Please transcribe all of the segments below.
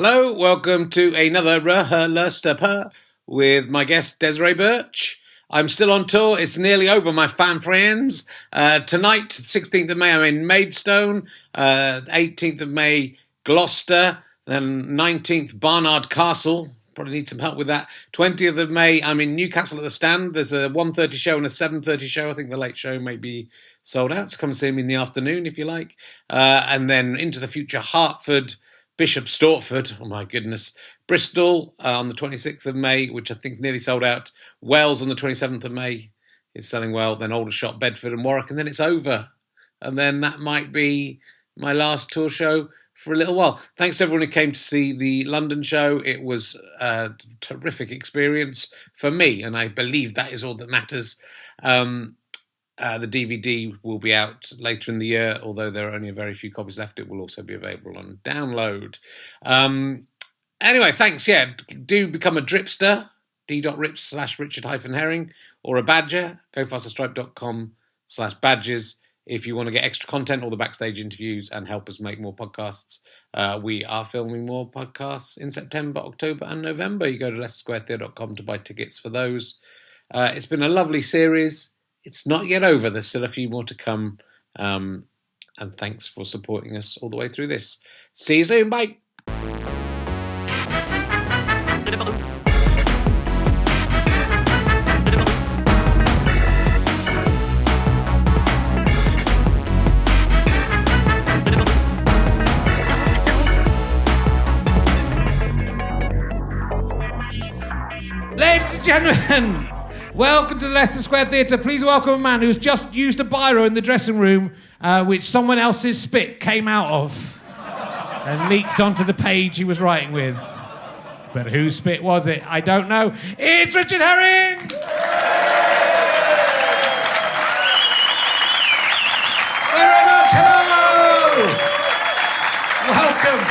Hello, welcome to another Leicester with my guest Desiree Burch. I'm still on tour. It's nearly over, my fan friends. Tonight, 16th of May, I'm in Maidstone. 18th of May, Gloucester. Then 19th, Barnard Castle. Probably need some help with that. 20th of May, I'm in Newcastle at the Stand. There's a 1:30 show and a 7:30 show. I think the late show may be sold out, so come see me in the afternoon if you like. And then into the future, Hertford, Bishop Stortford, oh my goodness, Bristol on the 26th of May, which I think nearly sold out. Wales on the 27th of May is selling well. Then Aldershot, Bedford and Warwick, and then it's over. And then that might be my last tour show for a little while. Thanks to everyone who came to see the London show. It was a terrific experience for me, and I believe that is all that matters. The DVD will be out later in the year, although there are only a very few copies left. It will also be available on download. Anyway, thanks. Yeah, do become a dripster, d.rips/Richard-Herring, or a badger, gofasterstripe.com/badges. If you want to get extra content, all the backstage interviews, and help us make more podcasts. We are filming more podcasts in September, October, and November. You go to leicestersquaretheatre.com to buy tickets for those. It's been a lovely series. It's not yet over. There's still a few more to come. And thanks for supporting us all the way through this. See you soon. Bye. Ladies and gentlemen, welcome to the Leicester Square Theatre. Please welcome a man who's just used a biro in the dressing room, which someone else's spit came out of and leaked onto the page he was writing with. But whose spit was it? I don't know. It's Richard Herring! Very much. Hello! Welcome.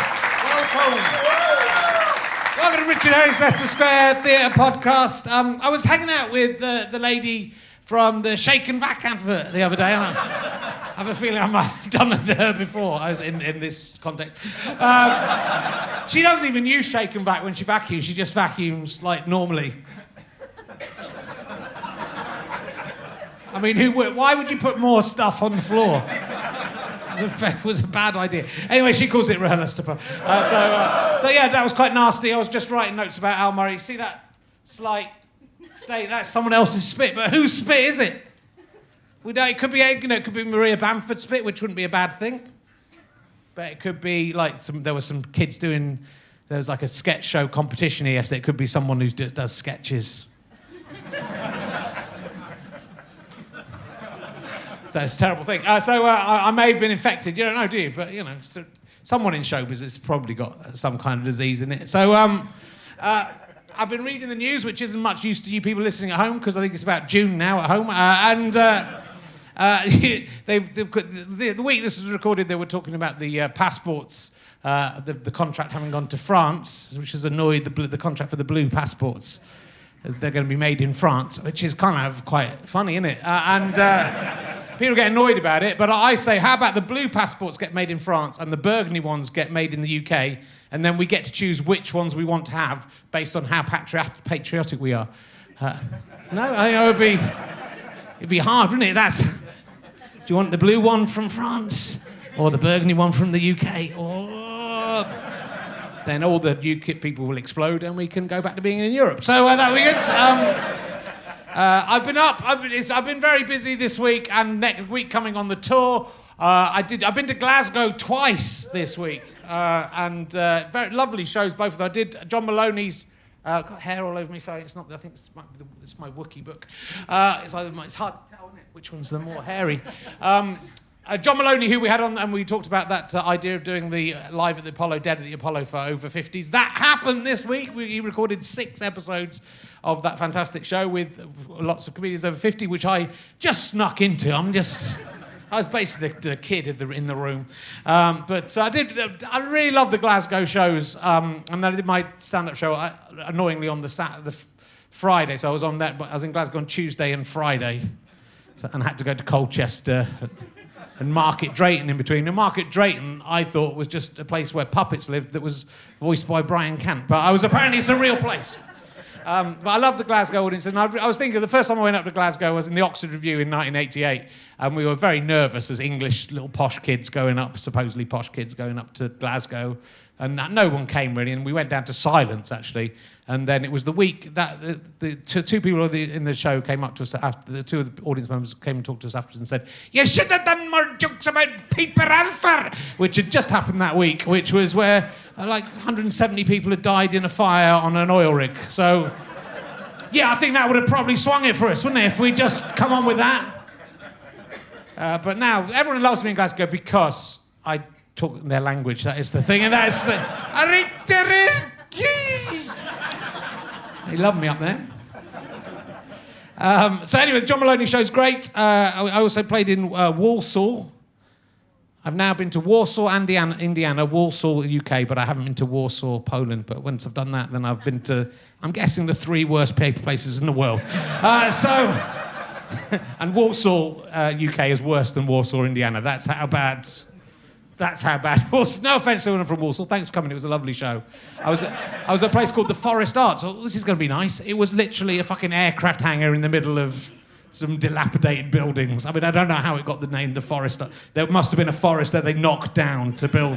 Welcome to Richard Herring's Leicester Square Theatre podcast. I was hanging out with the lady from the Shake and Vac advert the other day, and I have a feeling I might have done it to her before. I was in this context. She doesn't even use Shake and Vac when she vacuums. She just vacuums like normally. I mean, why would you put more stuff on the floor? It was a bad idea. Anyway, she calls it Leicester. So yeah, that was quite nasty. I was just writing notes about Al Murray. See that slight state? That's someone else's spit. But whose spit is it? We don't. It could be, it could be Maria Bamford's spit, which wouldn't be a bad thing. But it could be like there were some kids doing. There was like a sketch show competition here yesterday. It could be someone who does sketches. So it's a terrible thing. I may have been infected. You don't know, do you? But, so someone in showbiz has probably got some kind of disease in it. So I've been reading the news, which isn't much use to you people listening at home, because I think it's about June now at home. The week this was recorded, they were talking about the passports, the contract having gone to France, which has annoyed the contract for the blue passports. As they're going to be made in France, which is kind of quite funny, isn't it? People get annoyed about it, but I say, how about the blue passports get made in France and the burgundy ones get made in the UK, and then we get to choose which ones we want to have based on how patriotic we are. No, I know it'd be hard, wouldn't it? Do you want the blue one from France or the burgundy one from the UK? Or then all the UKIP people will explode and we can go back to being in Europe. So that'll be good. I've been very busy this week, and next week coming on the tour. I've been to Glasgow twice this week, and very lovely shows, both of them. I did John Moloney's. Got hair all over me. Sorry, it's not. I think it's my Wookiee book. It's hard to tell, isn't it, which one's the more hairy. John Moloney, who we had on, and we talked about that idea of doing the live at the Apollo, Dead at the Apollo for over 50s. That happened this week. He recorded 6 episodes of that fantastic show with lots of comedians over 50, which I just snuck into. I was basically the kid in the room. But I really love the Glasgow shows. And I did my stand-up show, annoyingly, on the Friday. So I was in Glasgow on Tuesday and Friday. And I had to go to Colchester and Market Drayton in between. And Market Drayton, I thought, was just a place where puppets lived that was voiced by Brian Cant. But apparently it's a real place. But I love the Glasgow audience, and I was thinking the first time I went up to Glasgow was in the Oxford Review in 1988, and we were very nervous as English little posh kids going up, supposedly posh kids going up to Glasgow, and no one came really, and we went down to silence actually, and then it was the week that the two people in the show came up to us after, the two of the audience members came and talked to us afterwards and said, "You should have done more jokes about Piper Alpha," which had just happened that week, which was where like 170 people had died in a fire on an oil rig. So, yeah, I think that would have probably swung it for us, wouldn't it, if we'd just come on with that? But now, everyone loves me in Glasgow because I talk in their language. That is the thing, and that's the... They love me up there. So anyway, the John Moloney show's great. I also played in Warsaw. I've now been to Warsaw, Indiana, Warsaw, UK, but I haven't been to Warsaw, Poland. But once I've done that, then I've been to, I'm guessing, the 3 worst places in the world. And Warsaw, UK is worse than Warsaw, Indiana. That's how bad. No offence to anyone from Warsaw. Thanks for coming. It was a lovely show. I was at a place called the Forest Arts. Oh, this is going to be nice. It was literally a fucking aircraft hangar in the middle of some dilapidated buildings. I mean, I don't know how it got the name the Forest. There must have been a forest that they knocked down to build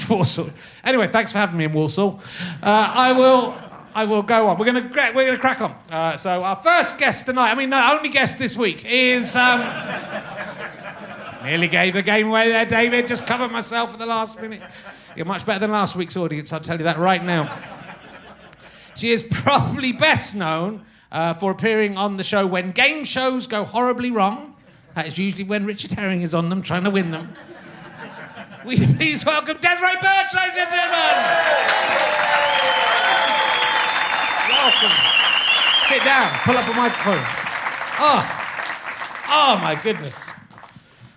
Warsaw. Anyway, thanks for having me in Warsaw. I will go on. We're gonna crack on. So our first guest tonight, the only guest this week is. Nearly gave the game away there, David. Just covered myself at the last minute. You're much better than last week's audience, I'll tell you that right now. She is probably best known for appearing on the show when game shows go horribly wrong. That is usually when Richard Herring is on them, trying to win them. We please welcome Desiree Burch, ladies and gentlemen. Welcome. Sit down. Pull up a microphone. Oh my goodness.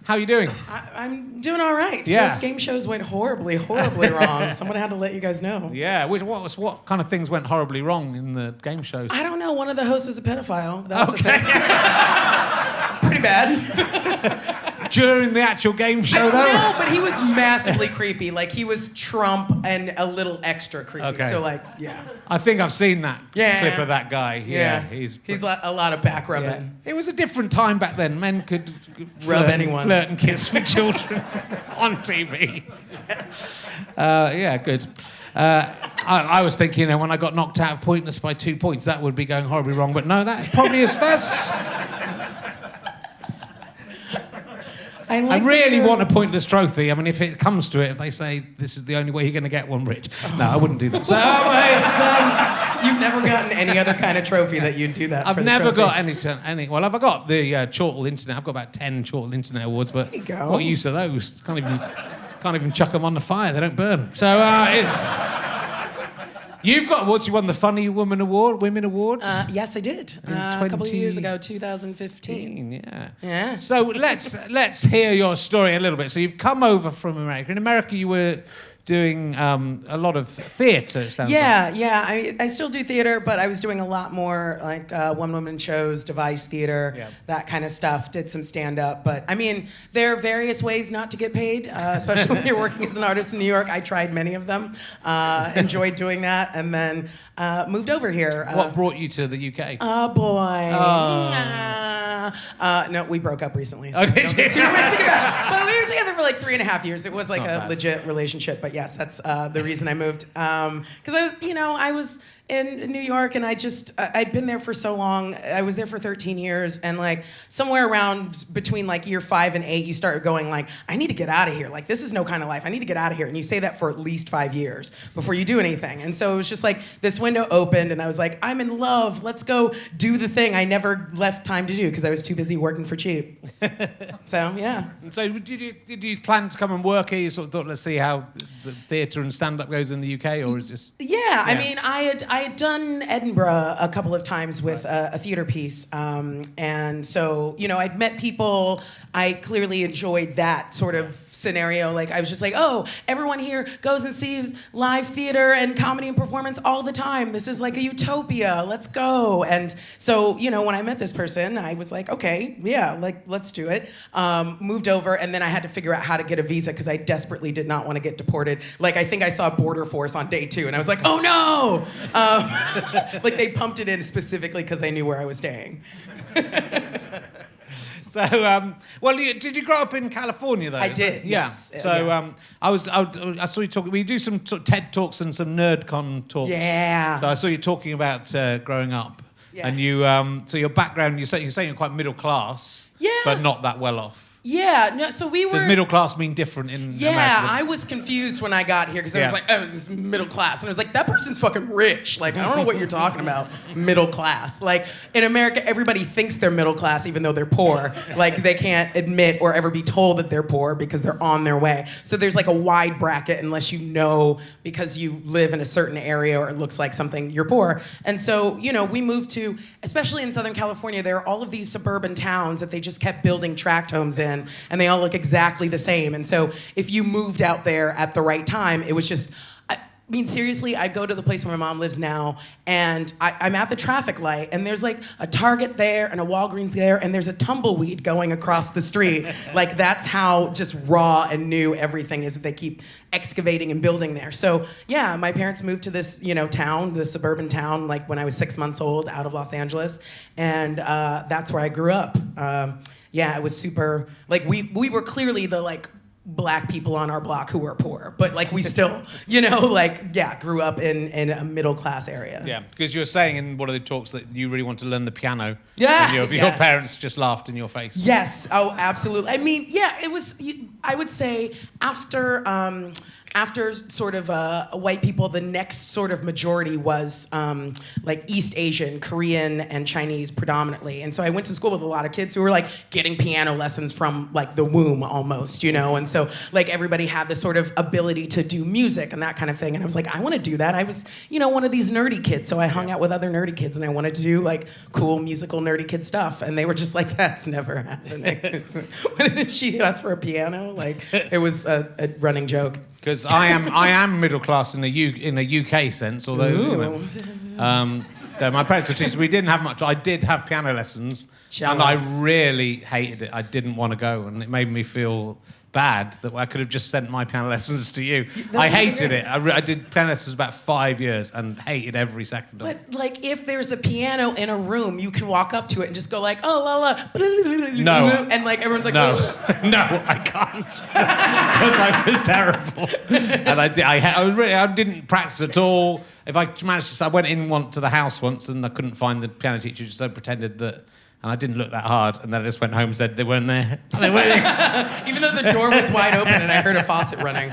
How are you doing? I'm doing all right. Yeah. Those game shows went horribly, horribly wrong. Someone had to let you guys know. Yeah. What kind of things went horribly wrong in the game shows? I don't know. One of the hosts was a pedophile. That was the thing. It's pretty bad. During the actual game show, though? No, but he was massively creepy. Like, he was Trump and a little extra creepy. Okay. So, like, yeah. I think I've seen that clip of that guy. Yeah. He's a lot of back rubbing. Yeah. It was a different time back then. Men could rub anyone. Flirt and kiss with children on TV. Yes. Yeah, good. I was thinking, when I got knocked out of Pointless by 2 points, that would be going horribly wrong. But no, that probably is... I really want a Pointless trophy. If it comes to it, if they say this is the only way you're going to get one, Rich. No, I wouldn't do that. So, you've never gotten any other kind of trophy that you'd do that for. I've never got any. Well, I've got the Chortle Internet. I've got about 10 Chortle Internet awards, but what use of those? Can't even chuck them on the fire. They don't burn. So it's. You've got awards. You won the Funny Women Award. Yes, I did. A couple of years ago, 2015. Yeah. So let's hear your story a little bit. So you've come over from America. In America, you were doing a lot of theatre. Yeah. I still do theatre, but I was doing a lot more like one-woman shows, device theatre, that kind of stuff. Did some stand-up, but there are various ways not to get paid, especially when you're working as an artist in New York. I tried many of them, enjoyed doing that, and then moved over here. What brought you to the UK? Oh boy. No, we broke up recently. So did you? But we were together for like 3.5 years. It was like a legit relationship. But yes, that's the reason I moved. Because I was in New York, and I'd been there for so long. I was there for 13 years, and like somewhere around between like year 5 and 8, you start going like, I need to get out of here. Like, this is no kind of life. I need to get out of here. And you say that for at least 5 years before you do anything. And so it was just like this window opened, and I was like, I'm in love. Let's go do the thing I never left time to do because I was too busy working for cheap. So yeah. And so did you plan to come and work here? You sort of thought, let's see how the theatre and stand-up goes in the UK, or is this? Yeah. I had done Edinburgh a couple of times with a theater piece, and so I'd met people. I clearly enjoyed that sort of scenario. Like, I was just like, oh, everyone here goes and sees live theater and comedy and performance all the time. This is like a utopia. Let's go. And so when I met this person, I was like, like, okay, yeah, like, let's do it. Moved over, and then I had to figure out how to get a visa because I desperately did not want to get deported. Like, I think I saw Border Force on day 2, and I was like, oh no! Like, they pumped it in specifically because they knew where I was staying. So, did you grow up in California though? I did. Yeah. Yes. So, I saw you talking. We do some sort of TED talks and some NerdCon talks. Yeah. So I saw you talking about growing up, and you. So your background, you're saying you're quite middle class. Yeah. But not that well off. Yeah, no, so we were... Does middle class mean different in America? Yeah, I was confused when I got here because I was like, oh, this is middle class. And I was like, that person's fucking rich. Like, I don't know what you're talking about, middle class. Like, in America, everybody thinks they're middle class even though they're poor. Like, they can't admit or ever be told that they're poor because they're on their way. So there's like a wide bracket unless you know because you live in a certain area or it looks like something, you're poor. And so, you know, we moved to, especially in Southern California, there are all of these suburban towns that they just kept building tract homes in, and they all look exactly the same. And so if you moved out there at the right time, it was just, I mean, seriously, I go to the place where my mom lives now, and I'm at the traffic light, and there's like a Target there and a Walgreens there, and there's a tumbleweed going across the street. Like, that's how just raw and new everything is that they keep excavating and building there. So yeah, my parents moved to this, you know, town, this suburban town, like when I was 6 months old, out of Los Angeles, and that's where I grew up. Yeah, it was super, like, we were clearly the, like, black people on our block who were poor, but, like, we still, you know, like, yeah, grew up in a middle-class area. Yeah, because you were saying in one of the talks that you really want to learn the piano. Yeah, and your parents just laughed in your face. Yes, oh, absolutely. I mean, yeah, it was, I would say, after sort of white people, the next sort of majority was like East Asian, Korean, and Chinese predominantly. And so I went to school with a lot of kids who were like getting piano lessons from like the womb almost, you know? And so like everybody had this sort of ability to do music and that kind of thing. And I was like, I want to do that. I was, you know, one of these nerdy kids. So I hung out with other nerdy kids and I wanted to do like cool musical nerdy kid stuff. And they were just like, that's never happening. When did she ask for a piano? Like it was a running joke. Because I am middle class in a UK sense, although you know, my parents were teachers. We didn't have much. I did have piano lessons, and I really hated it. I didn't want to go, and it made me feel bad that I could have just sent my piano lessons to you. I hated it. I did piano lessons about 5 years and hated every second of it. But like, if there's a piano in a room, you can walk up to it and just go like, oh la la, no, and like everyone's like, no, oh. no, I can't, because I was terrible, and I didn't practice at all. If I managed to, I went in to the house once and I couldn't find the piano teacher, so I pretended that. And I didn't look that hard, and then I just went home and said they weren't there. They weren't there. Even though the door was wide open and I heard a faucet running.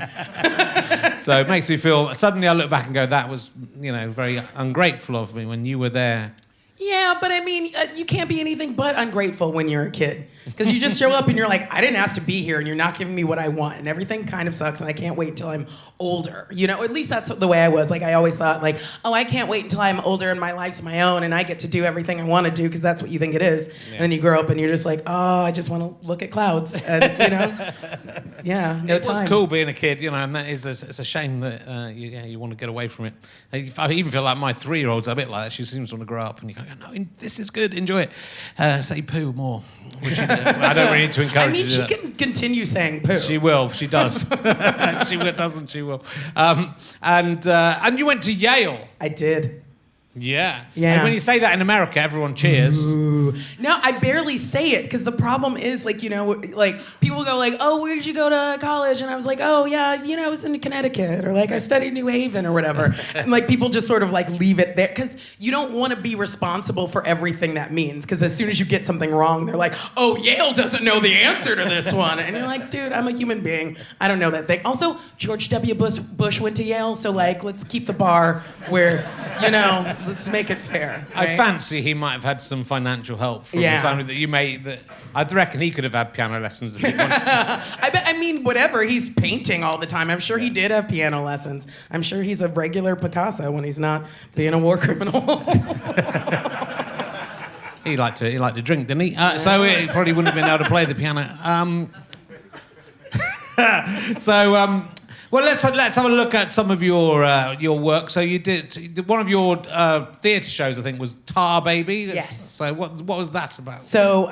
So it makes me feel, suddenly I look back and go, that was, you know, very ungrateful of me when you were there. Yeah, but I mean, you can't be anything but ungrateful when you're a kid. Because you just show up and you're like, I didn't ask to be here and you're not giving me what I want. And everything kind of sucks and I can't wait until I'm older. You know, at least that's the way I was. Like, I always thought, like, oh, I can't wait until I'm older and my life's my own and I get to do everything I want to do because that's what you think it is. Yeah. And then you grow up and you're just like, oh, I just want to look at clouds. And, you know, yeah, no time. It was cool being a kid, you know, and that is, it's a shame that you want to get away from it. I even feel like my 3-year-old's a bit like that. She seems to want to grow up and you go, no, this is good, enjoy it. Say poo more. I don't really need to encourage her. I mean, she can continue saying poo. She will, she does. She doesn't, she will. And you went to Yale. I did. Yeah. Yeah. And when you say that in America, everyone cheers. Ooh. No, I barely say it because the problem is, like, you know, like people go like, oh, where'd you go to college? And I was like, oh, yeah, you know, I was in Connecticut, or like I studied New Haven or whatever. And like people just sort of like leave it there because you don't want to be responsible for everything that means. Because as soon as you get something wrong, they're like, oh, Yale doesn't know the answer to this one. And you're like, dude, I'm a human being. I don't know that thing. Also, George W. Bush went to Yale, so like, let's keep the bar where, you know, let's make it fair. Right? I fancy he might have had some financial help from his family that you made. That I reckon he could have had piano lessons if he wanted to. I mean, whatever. He's painting all the time. I'm sure he did have piano lessons. I'm sure he's a regular Picasso when he's not being a war criminal. He liked to drink, didn't he? So he probably wouldn't have been able to play the piano. Well, let's have a look at some of your work. So you did one of your theatre shows, I think, was Tar Baby. Yes. So what was that about? So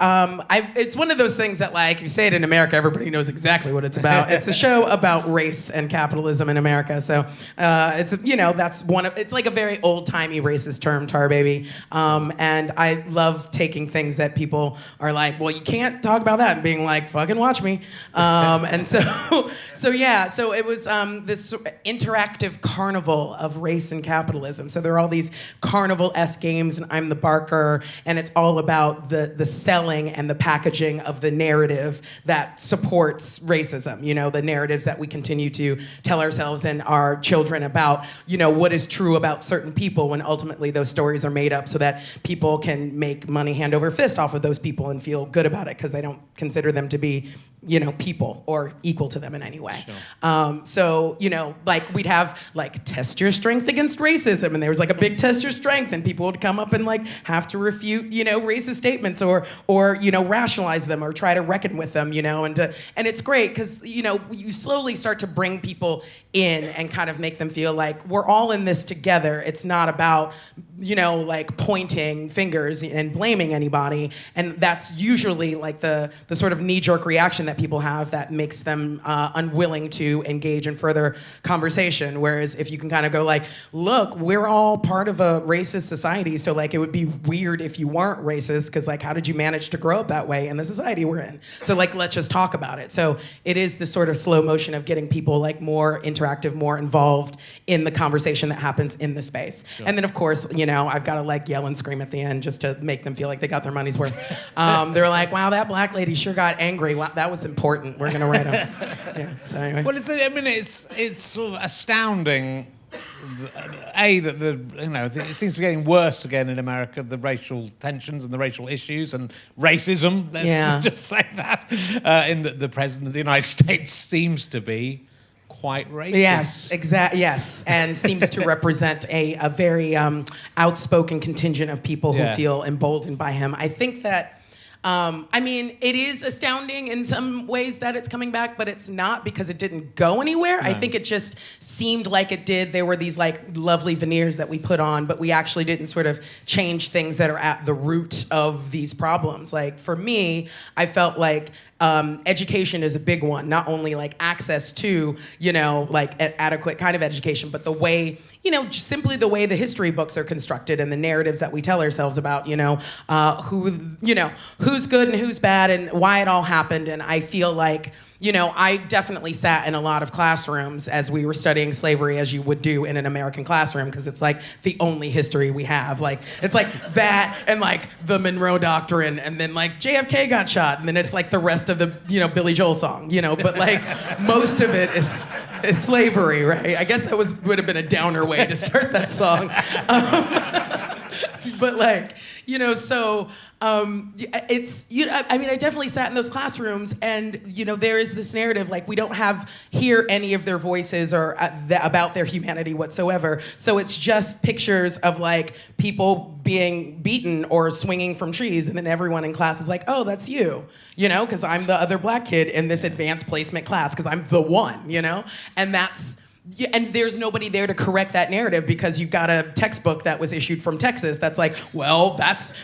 it's one of those things that, like, if you say it in America, everybody knows exactly what it's about. It's a show about race and capitalism in America. So it's like a very old timey racist term, Tar Baby. And I love taking things that people are like, well, you can't talk about that, and being like, fucking watch me. And so it was this interactive carnival of race and capitalism. So there are all these carnival-esque games, and I'm the barker, and it's all about the selling and the packaging of the narrative that supports racism. You know, the narratives that we continue to tell ourselves and our children about, you know, what is true about certain people, when ultimately those stories are made up so that people can make money hand over fist off of those people and feel good about it because they don't consider them to be, you know, people or equal to them in any way. Sure. So, you know, like we'd have like test your strength against racism, and there was like a big test your strength, and people would come up and like have to refute, you know, racist statements or you know, rationalize them or try to reckon with them, you know, and it's great because, you know, you slowly start to bring people in and kind of make them feel like we're all in this together. It's not about, you know, like pointing fingers and blaming anybody, and that's usually like the sort of knee-jerk reaction that people have that makes them unwilling to engage in further conversation. Whereas if you can kind of go like, look, we're all part of a racist society, so like it would be weird if you weren't racist, because like how did you manage to grow up that way in the society we're in? So like let's just talk about it. So it is the sort of slow motion of getting people like more interactive, more involved in the conversation that happens in the space. Sure. And then of course, you know, I've got to like yell and scream at the end just to make them feel like they got their money's worth. They're like, wow, that black lady sure got angry. Wow, that was important. We're gonna write them. Yeah. So anyway. Well, it's sort of astounding. It seems to be getting worse again in America, the racial tensions and the racial issues and racism. Let's just say that. In the president of the United States seems to be quite racist. Yes, exactly. Yes, and seems to represent a very outspoken contingent of people who feel emboldened by him. I think that. I mean, it is astounding in some ways that it's coming back, but it's not because it didn't go anywhere. No. I think it just seemed like it did. There were these like lovely veneers that we put on, but we actually didn't sort of change things that are at the root of these problems. Like for me, I felt like education is a big one. Not only like access to, you know, like adequate kind of education, but the way, you know, just simply the way the history books are constructed and the narratives that we tell ourselves about, you know, who's good and who's bad and why it all happened. And I feel like, you know, I definitely sat in a lot of classrooms as we were studying slavery, as you would do in an American classroom, because it's like the only history we have. Like, it's like that and like the Monroe Doctrine, and then like JFK got shot, and then it's like the rest of the, you know, Billy Joel song, you know, but like most of it is slavery, right? I guess that would have been a downer way to start that song. But like, you know, so it's, you know, I mean, I definitely sat in those classrooms, and, you know, there is this narrative, like, we don't hear any of their voices or about their humanity whatsoever. So it's just pictures of, like, people being beaten or swinging from trees, and then everyone in class is like, oh, that's you know, because I'm the other black kid in this advanced placement class, because I'm the one, you know? And there's nobody there to correct that narrative, because you've got a textbook that was issued from Texas that's like, well,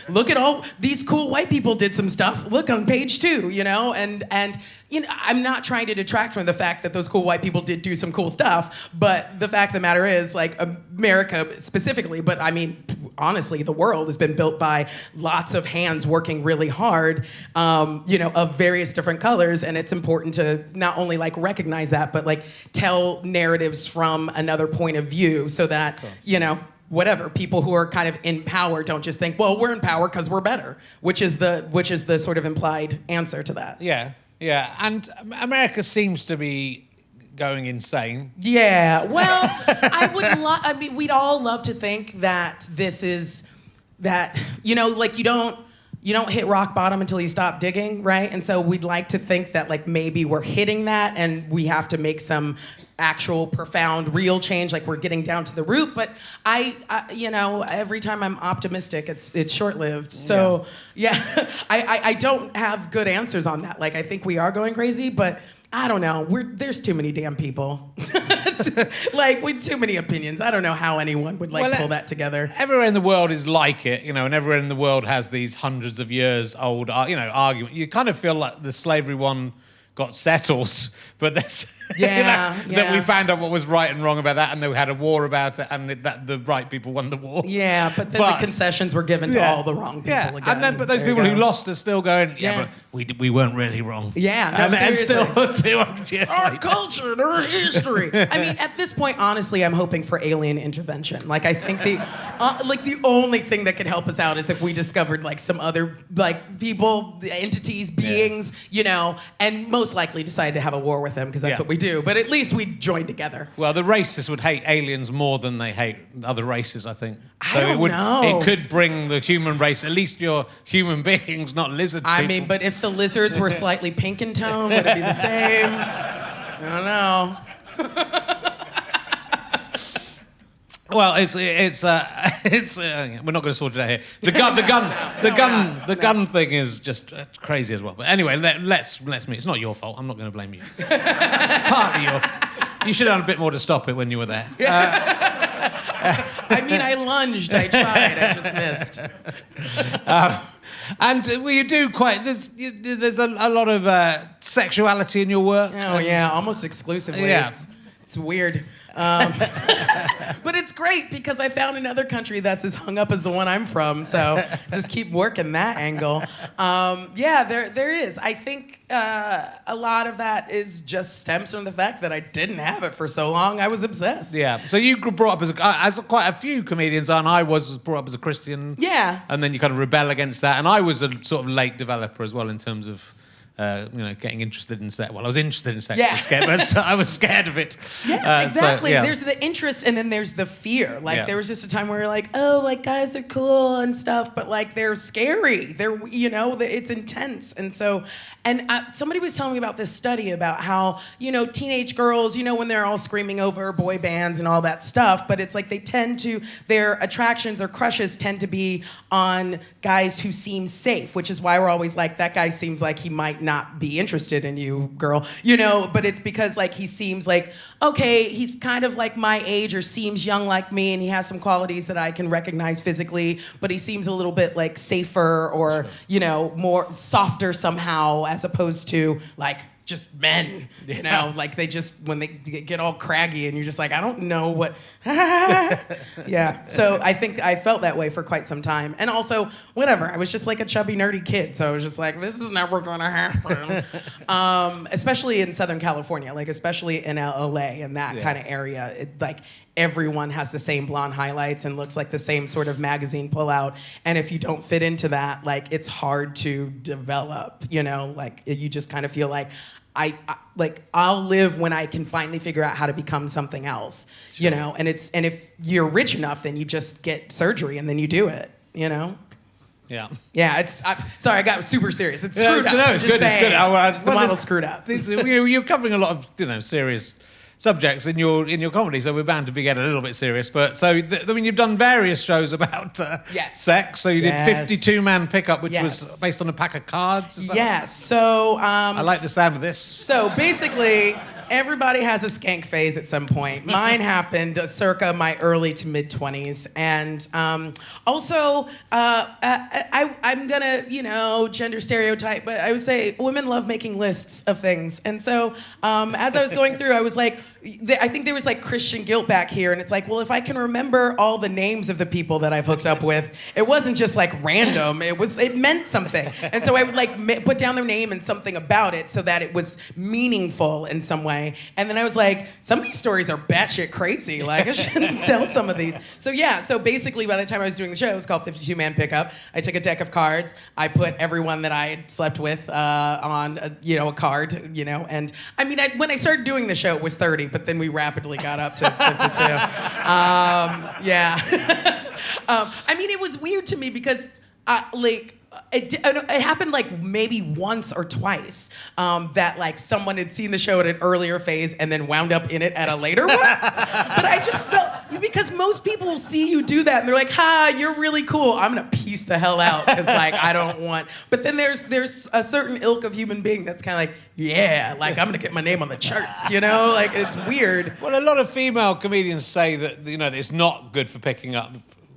look at all these cool white people did some stuff. Look on page 2, you know? And you know, I'm not trying to detract from the fact that those cool white people did do some cool stuff, but the fact of the matter is, like, America specifically, but I mean, honestly, the world has been built by lots of hands working really hard, you know, of various different colors, and it's important to not only, like, recognize that, but, like, tell narratives from another point of view, so that, you know, whatever, people who are kind of in power don't just think, well, we're in power because we're better, which is the sort of implied answer to that. Yeah, and America seems to be going insane. Yeah, well, I mean, we'd all love to think that this is that, you know, like you don't hit rock bottom until you stop digging, right? And so we'd like to think that, like, maybe we're hitting that and we have to make some actual profound real change, like we're getting down to the root. But I you know, every time I'm optimistic, it's short-lived. So yeah, I don't have good answers on that. Like, I think we are going crazy, but I don't know. There's too many damn people. Like, with too many opinions. I don't know how anyone would pull that together. Everywhere in the world is like it, and everywhere in the world has these hundreds of years old, argument. You kind of feel like the slavery one got settled, but there's that we found out what was right and wrong about that, and they had a war about it, and that the right people won the war. Yeah, but then the concessions were given to all the wrong people again. And then, but those people who lost are still going, but we weren't really wrong. Yeah, no, and seriously. still 200 years It's our later. culture and our history. I mean, at this point, honestly, I'm hoping for alien intervention. Like, I think the only thing that could help us out is if we discovered some other people, entities, beings, and most likely decided to have a war with them because that's what we do. But at least we join together. Well, the racists would hate aliens more than they hate other races, I think. I don't know. It could bring the human race. At least you're human beings, not lizard people. I mean, but if the lizards were slightly pink in tone, would it be the same? I don't know. Well, it's we're not going to sort it out here. The gun thing is just crazy as well. But anyway, let's meet. It's not your fault. I'm not going to blame you. It's partly your fault. You should have done a bit more to stop it when you were there. I mean, I lunged. I tried. I just missed. And you do quite. There's a lot of sexuality in your work. Oh yeah, almost exclusively. Yeah. It's weird. But it's great because I found another country that's as hung up as the one I'm from, so just keep working that angle. There is. I think a lot of that is just stems from the fact that I didn't have it for so long. I was obsessed. Yeah. So you grew brought up as quite a few comedians, and I was brought up as a Christian. Yeah. And then you kind of rebel against that, and I was a sort of late developer as well in terms of. Getting interested in sex. Well, I was interested in sex. Yeah. But I was scared of it. Yes, exactly. There's the interest and then there's the fear. There was just a time where you're like, oh, guys are cool and stuff, but they're scary. They're, it's intense. And so, somebody was telling me about this study about how, teenage girls, when they're all screaming over boy bands and all that stuff, but it's their attractions or crushes tend to be on guys who seem safe, which is why we're always like, that guy seems like he might not be interested in you, girl, but it's because he seems okay, he's kind of my age or seems young like me, and he has some qualities that I can recognize physically, but he seems a little bit safer or, more softer somehow as opposed to just men, they just, when they get all craggy and you're just I don't know what, yeah. So I think I felt that way for quite some time. And also, whatever, I was just a chubby, nerdy kid. So I was just this is never gonna happen. Especially in Southern California, especially in LA and that kind of area. Everyone has the same blonde highlights and looks like the same sort of magazine pullout. And if you don't fit into that, it's hard to develop, you just kind of feel I'll live when I can finally figure out how to become something else, and if you're rich enough, then you just get surgery and then you do it, Yeah. Yeah, sorry, I got super serious. It's screwed up. No, it's good. It's good. The model's screwed up. You're covering a lot of, serious subjects in your comedy, so we're bound to get a little bit serious. But you've done various shows about sex. So you did 52-Man Pickup, which was based on a pack of cards. Is that right? So I like the sound of this. So basically, everybody has a skank phase at some point. Mine happened circa my early to mid 20s, and also I'm gonna gender stereotype, but I would say women love making lists of things, and so as I was going through, I was I think there was Christian guilt back here, and it's well, if I can remember all the names of the people that I've hooked up with, it wasn't just random. It meant something, and so I would put down their name and something about it so that it was meaningful in some way. And then I was some of these stories are batshit crazy. I shouldn't tell some of these. So basically, by the time I was doing the show, it was called 52-Man Pickup. I took a deck of cards. I put everyone that I had slept with on a card. And I mean, when I started doing the show, it was 30. But then we rapidly got up to 52. I mean, it was weird to me because, it happened maybe once or twice that someone had seen the show at an earlier phase and then wound up in it at a later one. But I just felt, because most people will see you do that and they're like, ha, you're really cool. I'm gonna piece the hell out because like I don't want. But then there's a certain ilk of human being that's kind of like, yeah, like I'm gonna get my name on the charts, you know? Like it's weird. Well, a lot of female comedians say that, you know, it's not good for picking up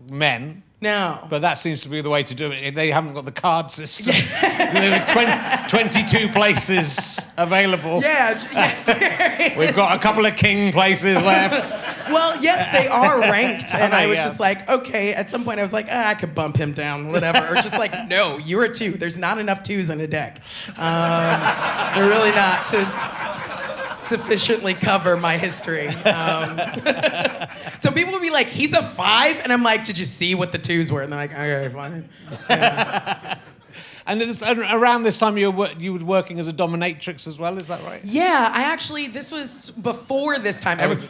men. No. But that seems to be the way to do it. They haven't got the card system. There are 22 places available. Yeah, yes. We've got a couple of king places left. Well, yes, they are ranked. And I was just like, okay, at some point I was like, I could bump him down, whatever. Or just like, no, you're a 2. There's not enough 2s in a deck. They're really not to sufficiently cover my history. So people would be like, he's a 5? And I'm like, did you see what the 2s were? And they're like, okay, fine. Yeah. And around this time, you were working as a dominatrix as well, is that right? Yeah, I actually, this was before this time. I was,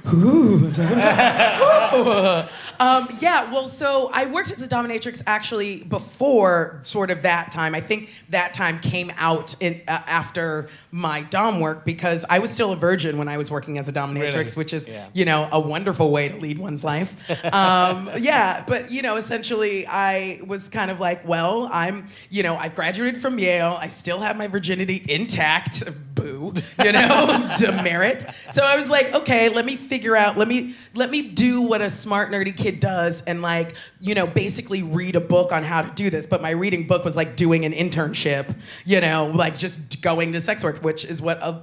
yeah, well, so I worked as a dominatrix actually before sort of that time. I think that time came out after my dom work because I was still a virgin when I was working as a dominatrix, Really? which is, you know, a wonderful way to lead one's life. Yeah, but, you know, essentially I was kind of like, well, I've graduated from Yale. I still have my virginity intact. Boo, you know, demerit. So I was like, okay, let me figure out, let me do what a smart, nerdy kid does and like, you know, basically read a book on how to do this. But my reading book was like doing an internship, you know, like just going to sex work, which is what, a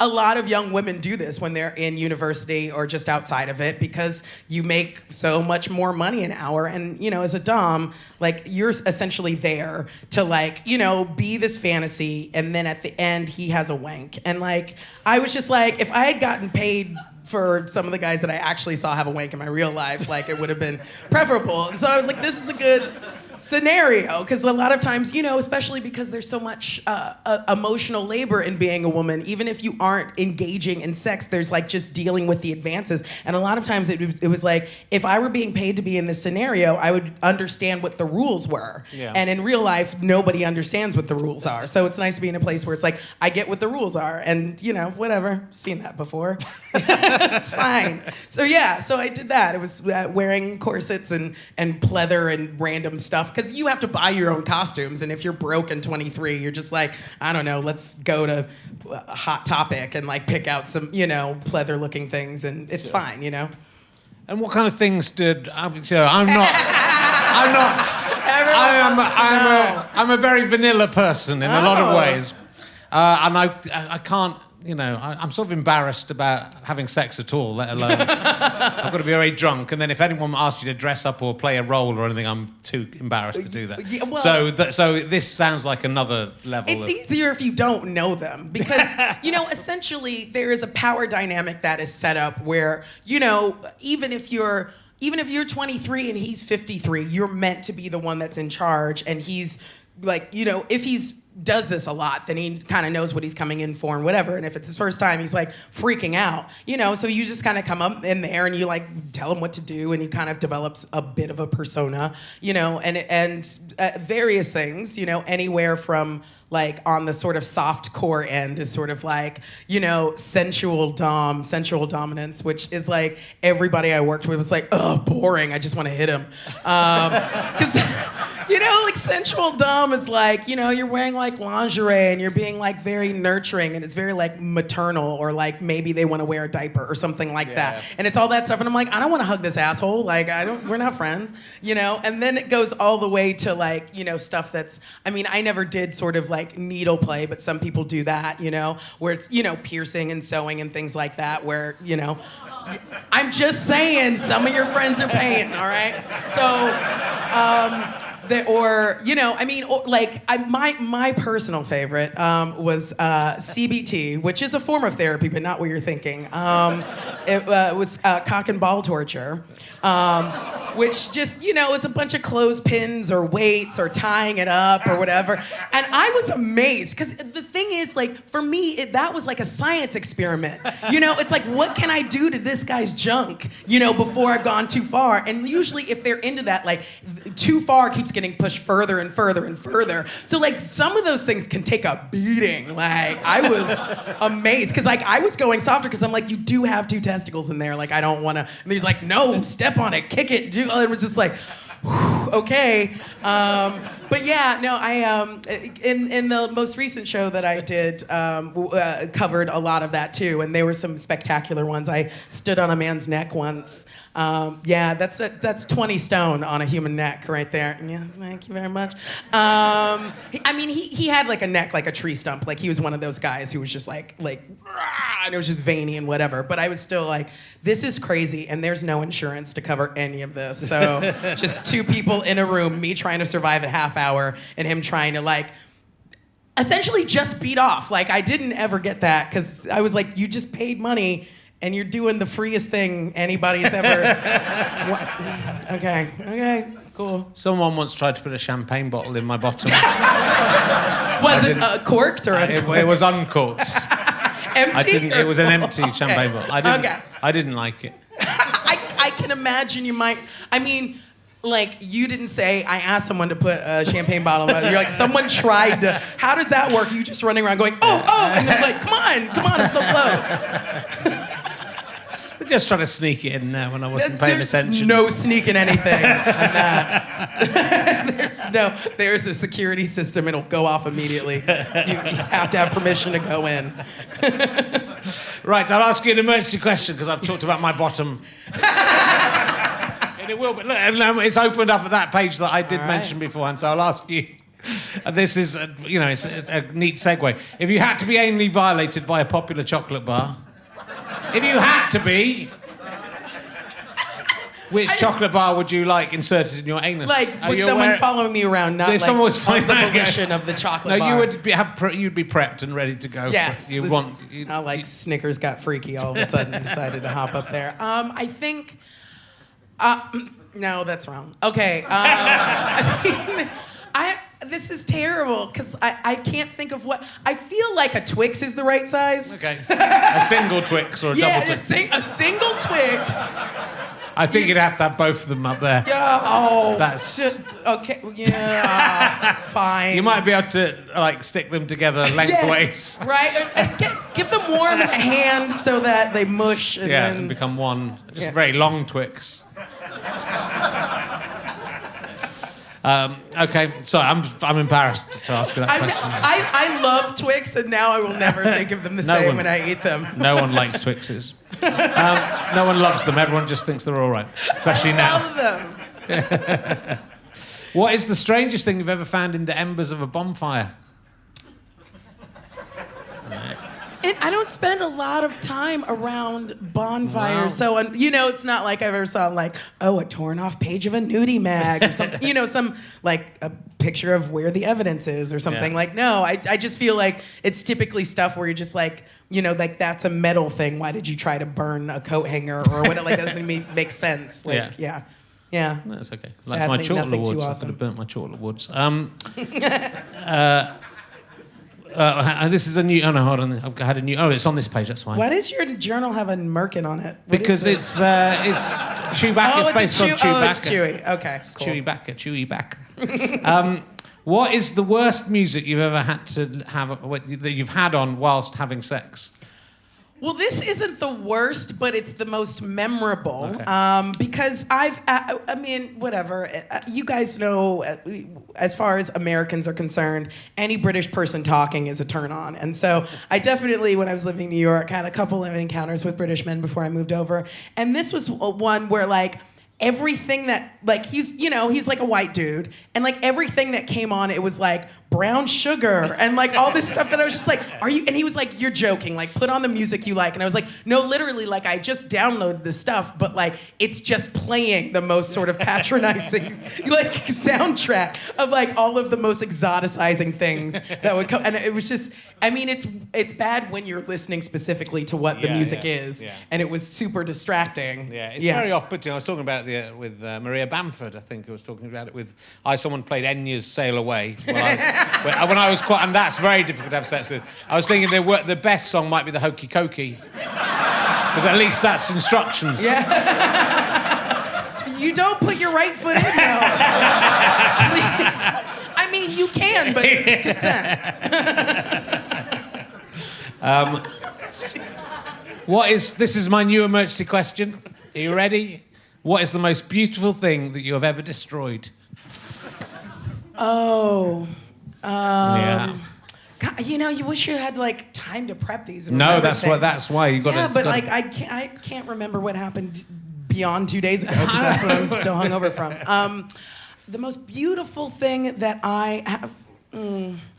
lot of young women do this when they're in university or just outside of it because you make so much more money an hour. And, you know, as a dom, like you're essentially there to like, you know, be this fantasy. And then at the end, he has a wank. And like, I was just like, if I had gotten paid for some of the guys that I actually saw have a wank in my real life, like it would have been preferable. And so I was like, this is a good scenario, because a lot of times, you know, especially because there's so much emotional labor in being a woman, even if you aren't engaging in sex, there's like just dealing with the advances. And a lot of times it was like, if I were being paid to be in this scenario, I would understand what the rules were. Yeah. And in real life, nobody understands what the rules are. So it's nice to be in a place where it's like, I get what the rules are, and you know, whatever, seen that before. It's fine. So yeah, so I did that. It was wearing corsets and pleather and random stuff, because you have to buy your own costumes, and if you're broke and 23, you're just like, I don't know, let's go to Hot Topic and like pick out some, you know, pleather looking things, and it's fine, you know. And what kind of things did I'm a very vanilla person in a lot of ways, and I can't. You know, I'm sort of embarrassed about having sex at all, let alone I've got to be very drunk. And then if anyone asks you to dress up or play a role or anything, I'm too embarrassed to do that. Yeah, well, so this sounds like another level. It's easier if you don't know them, because, you know, essentially there is a power dynamic that is set up where, you know, even if you're 23 and he's 53, you're meant to be the one that's in charge, and he's like, you know, if he's does this a lot, then he kind of knows what he's coming in for and whatever. And if it's his first time, he's like freaking out, you know, so you just kind of come up in there and you like tell him what to do, and he kind of develops a bit of a persona, you know, and various things, you know, anywhere from like on the sort of soft core end is sort of like, you know, sensual dominance, which is like everybody I worked with was like, oh, boring, I just want to hit him. Because, you know, like sensual dom is like, you know, you're wearing like lingerie and you're being like very nurturing, and it's very like maternal, or like maybe they want to wear a diaper or something like that. And it's all that stuff, and I'm like, I don't want to hug this asshole, like we're not friends, you know? And then it goes all the way to like, you know, stuff that's, I mean, I never did sort of like needle play, but some people do that, you know, where it's, you know, piercing and sewing and things like that, where, you know, I'm just saying, some of your friends are paying, all right? So, or, you know, I mean, like, my personal favorite was CBT, which is a form of therapy, but not what you're thinking. It was cock and ball torture, which just, you know, is a bunch of clothespins or weights or tying it up or whatever. And I was amazed, because the thing is, like, for me, that was like a science experiment. You know, it's like, what can I do to this guy's junk, you know, before I've gone too far? And usually if they're into that, like, too far keeps getting pushed further and further and further. So like some of those things can take a beating. Like I was amazed because like I was going softer because I'm like, you do have 2 testicles in there. Like I don't want to. And he's like, no, step on it, kick it. It was just like, okay. But yeah, no, I in the most recent show that I did covered a lot of that too, and there were some spectacular ones. I stood on a man's neck once. Yeah, that's 20 stone on a human neck right there. Yeah, thank you very much. He had like a neck like a tree stump. Like he was one of those guys who was just like, and it was just veiny and whatever. But I was still like, this is crazy, and there's no insurance to cover any of this. So just 2 people in a room, me trying to survive a half hour, and him trying to like essentially just beat off. Like I didn't ever get that because I was like, you just paid money. And you're doing the freest thing anybody's ever. Okay, cool. Someone once tried to put a champagne bottle in my bottom. Was it corked or uncorked? It was uncorked. Empty? It was an empty champagne bottle. I didn't like it. I can imagine you might. I mean, like you didn't say I asked someone to put a champagne bottle in. You're like someone tried to. How does that work? You just running around going oh, and they're like come on, I'm so close. Just trying to sneak it in there when I wasn't paying attention. No sneaking anything on that. There's a security system. It'll go off immediately. You have to have permission to go in. Right, I'll ask you an emergency question because I've talked about my bottom. And it will, but look, it's opened up at that page that I did mention beforehand, so I'll ask you. This is, it's a neat segue. If you had to be anally violated by a popular chocolate bar, if you had to be, which chocolate bar would you like inserted in your anus? Like, was someone following me around, not like someone was on the volition of the chocolate bar? No, you'd be prepped and ready to go. Yes. Not like Snickers got freaky all of a sudden and decided to hop up there. I think... no, that's wrong. Okay. This is terrible because I can't think of what... I feel like a Twix is the right size. Okay. A single Twix or a double Twix? Yeah, a single Twix. I think you'd have to have both of them up there. Yeah, That's... Okay, yeah, fine. You might be able to, stick them together lengthways. Yes, right? And give them warm hand so that they mush and then... and become one. Just a very long Twix. Okay, sorry, I'm embarrassed to ask you that question. I love Twix, and now I will never think of them the same when I eat them. No one likes Twixes. No one loves them. Everyone just thinks they're all right, especially now. I love them. What is the strangest thing you've ever found in the embers of a bonfire? And I don't spend a lot of time around bonfires, so it's not like I've ever saw a torn off page of a nudie mag or something, some a picture of where the evidence is or something. No, I just feel like it's typically stuff where you're just that's a metal thing. Why did you try to burn a coat hanger or what? That doesn't make sense. Yeah. That's okay. Sadly, that's my chocolate nothing too awards. awesome. I could have burnt my chocolate woods. This is a new... Oh, no, hold on. I've had a new... Oh, it's on this page, that's fine. Why does your journal have a merkin on it? Because it's Chewbacca. It's based on Chewbacca. Oh, it's Chewie. Okay, cool. Chewbacca. What is the worst music you've ever had to have... that you've had on whilst having sex? Well, this isn't the worst, but it's the most memorable. Okay. Because whatever. You guys know, as far as Americans are concerned, any British person talking is a turn on. And so I definitely, when I was living in New York, had a couple of encounters with British men before I moved over. And this was one where, everything that, he's like a white dude. And, everything that came on, it was, brown sugar and all this stuff that I was just are you? And he was like, you're joking. Put on the music you like. And I was like, no, literally, I just downloaded this stuff, but it's just playing the most sort of patronizing soundtrack of all of the most exoticizing things that would come. And it was just, it's bad when you're listening specifically to what the music is. Yeah. And it was super distracting. Yeah, it's very off-putting. I was talking about it with Maria Bamford, I think I was talking about it with, someone played Enya's Sail Away when I was quite, and that's very difficult to have sex with. I was thinking the best song might be the Hokey Cokey, because at least that's instructions. Yeah. You don't put your right foot in, though. I mean, you can, but consent. This is my new emergency question. Are you ready? What is the most beautiful thing that you have ever destroyed? Oh. Yeah. God, you wish you had like time to prep these. And No, that's why you got to. Yeah, but like I can't remember what happened beyond 2 days ago because that's what I'm still hungover from. The most beautiful thing that I have.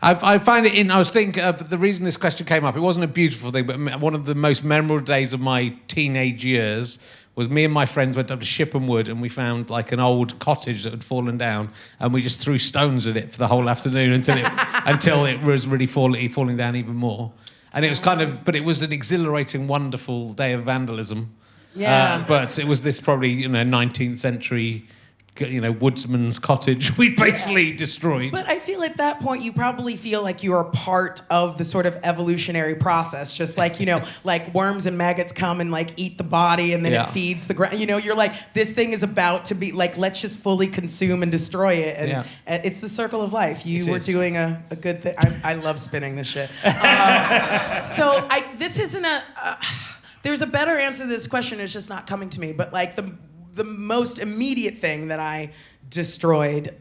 I find it I was thinking the reason this question came up. It wasn't a beautiful thing, but one of the most memorable days of my teenage years was me and my friends went up to Shipham Wood and we found like an old cottage that had fallen down and we just threw stones at it for the whole afternoon until it was really falling down even more. And it was but it was an exhilarating, wonderful day of vandalism. Yeah. But it was this probably 19th century woodsman's cottage we basically destroyed. But I feel at that point you probably feel like you are part of the sort of evolutionary process, just like like worms and maggots come and like eat the body and then it feeds the ground. You're like, this thing is about to be like, let's just fully consume and destroy it, and it's the circle of life. You were doing a good thing. I love spinning this shit. This isn't there's a better answer to this question. It's just not coming to me. But like the most immediate thing that I destroyed,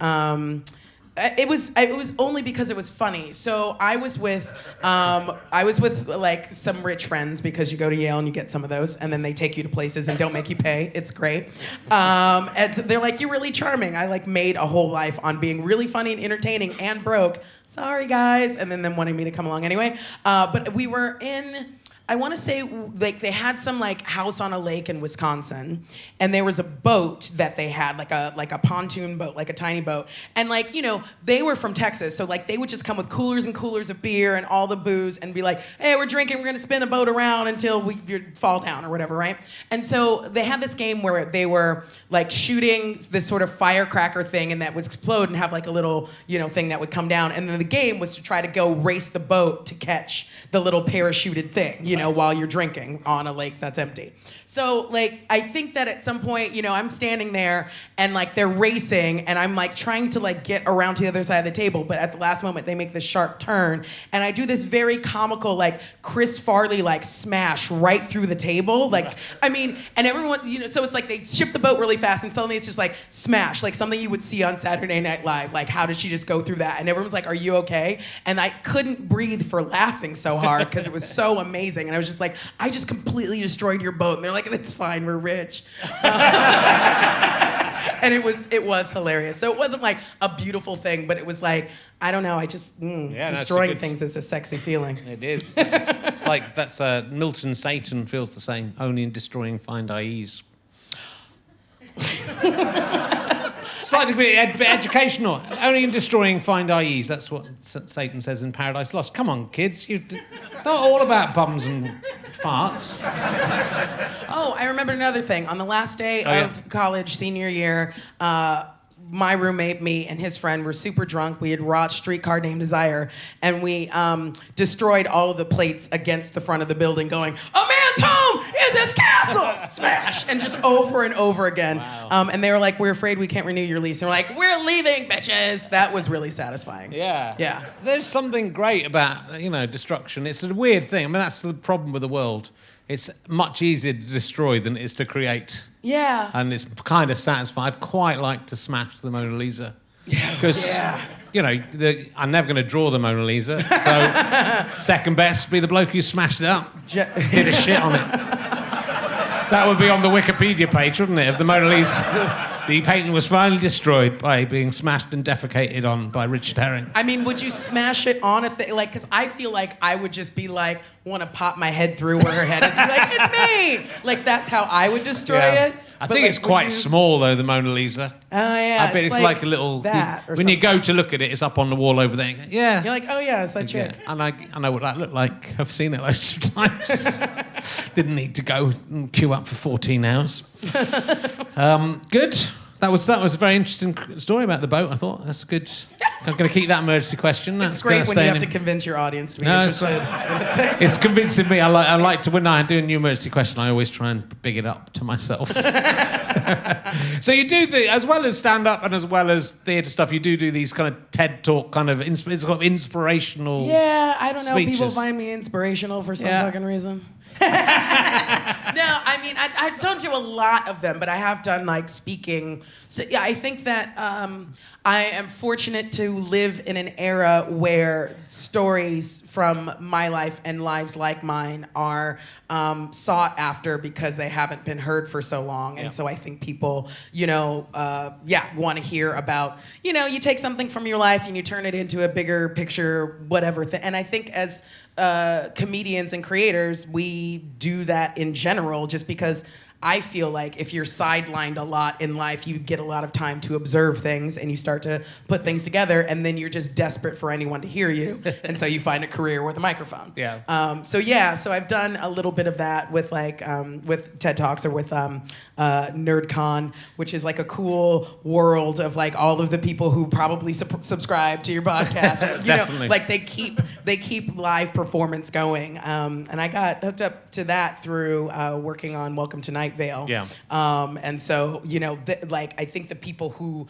it was only because it was funny. So I was with like some rich friends, because you go to Yale and you get some of those, and then they take you to places and don't make you pay. It's great. And they're like, you're really charming. I like made a whole life on being really funny and entertaining and broke. Sorry guys. And then them wanting me to come along anyway. But we were in, I want to say, like, they had some like house on a lake in Wisconsin, and there was a boat that they had, like a pontoon boat, like a tiny boat, and like they were from Texas, so like they would just come with coolers and coolers of beer and all the booze and be like, hey, we're drinking, we're gonna spin the boat around until we fall down or whatever, right? And so they had this game where they were like shooting this sort of firecracker thing, and that would explode and have like a little thing that would come down, and then the game was to try to go race the boat to catch the little parachuted thing, while you're drinking on a lake that's empty. So, like, I think that at some point, I'm standing there and, like, they're racing and I'm, like, trying to, like, get around to the other side of the table. But at the last moment, they make this sharp turn. And I do this very comical, like, Chris Farley, like, smash right through the table. Like, I mean, and everyone, so it's like they shift the boat really fast and suddenly it's just, like, smash. Like, something you would see on Saturday Night Live. Like, how did she just go through that? And everyone's like, are you okay? And I couldn't breathe for laughing so hard because it was so amazing. And I was just like, I just completely destroyed your boat. And they're like, it's fine, we're rich. And it was hilarious. So it wasn't like a beautiful thing, but it was like, I don't know, I just, destroying things is a sexy feeling. It is. It's like, that's Milton Satan feels the same. Only in destroying find I ease. Slightly bit educational. Only in destroying find I ease. That's what Satan says in Paradise Lost. Come on, kids. It's not all about bums and farts. Oh, I remember another thing. On the last day of college, senior year, my roommate, me, and his friend were super drunk. We had watched Streetcar Named Desire, and we destroyed all of the plates against the front of the building, going, "A man's home is his castle!" Smash! And just over and over again. Wow. And they were like, "We're afraid we can't renew your lease." And we're like, "We're leaving, bitches!" That was really satisfying. Yeah. Yeah. There's something great about, destruction. It's a weird thing. I mean, that's the problem with the world. It's much easier to destroy than it is to create. Yeah. And it's kind of satisfying. I'd quite like to smash the Mona Lisa. Yeah. Because, I'm never going to draw the Mona Lisa. So second best, be the bloke who smashed it up. Did a shit on it. That would be on the Wikipedia page, wouldn't it, of the Mona Lisa? The painting was finally destroyed by being smashed and defecated on by Richard Herring. I mean, would you smash it on a thing? Like, because I feel like I would just be like, want to pop my head through where her head is and be like, it's me! Like, that's how I would destroy it. I think it's quite small, though, the Mona Lisa. Oh, yeah. I bet it's like a little... When you go to look at it, it's up on the wall over there. Yeah. You're like, oh, yeah, it's that chick. Yeah. And I know what that looked like. I've seen it loads of times. Didn't need to go and queue up for 14 hours. Good. That was a very interesting story about the boat. I thought that's good. I'm going to keep that emergency question. That's It's great when you have to convince your audience to be interested in the thing. It's convincing me. I like to, when I do a new emergency question, I always try and big it up to myself. So you do as well as stand-up and as well as theatre stuff, you do these kind of TED Talk kind of, it's kind of inspirational. Yeah, I don't know. Speeches. People find me inspirational for some fucking reason. No, I mean, I don't do a lot of them, but I have done like speaking. So yeah, I think that I am fortunate to live in an era where stories from my life and lives like mine are sought after because they haven't been heard for so long. And so I think people, want to hear about, you take something from your life and you turn it into a bigger picture, whatever thing. And I think as comedians and creators, we do that in general just because I feel like if you're sidelined a lot in life, you get a lot of time to observe things and you start to put things together, and then you're just desperate for anyone to hear you. And so you find a career with a microphone. So I've done a little bit of that with with TED Talks or with NerdCon, which is like a cool world of like all of the people who probably subscribe to your podcast. Definitely. Like they keep live performance going. And I got hooked up to that through working on Welcome to Night Vale. Yeah. And so, I think the people who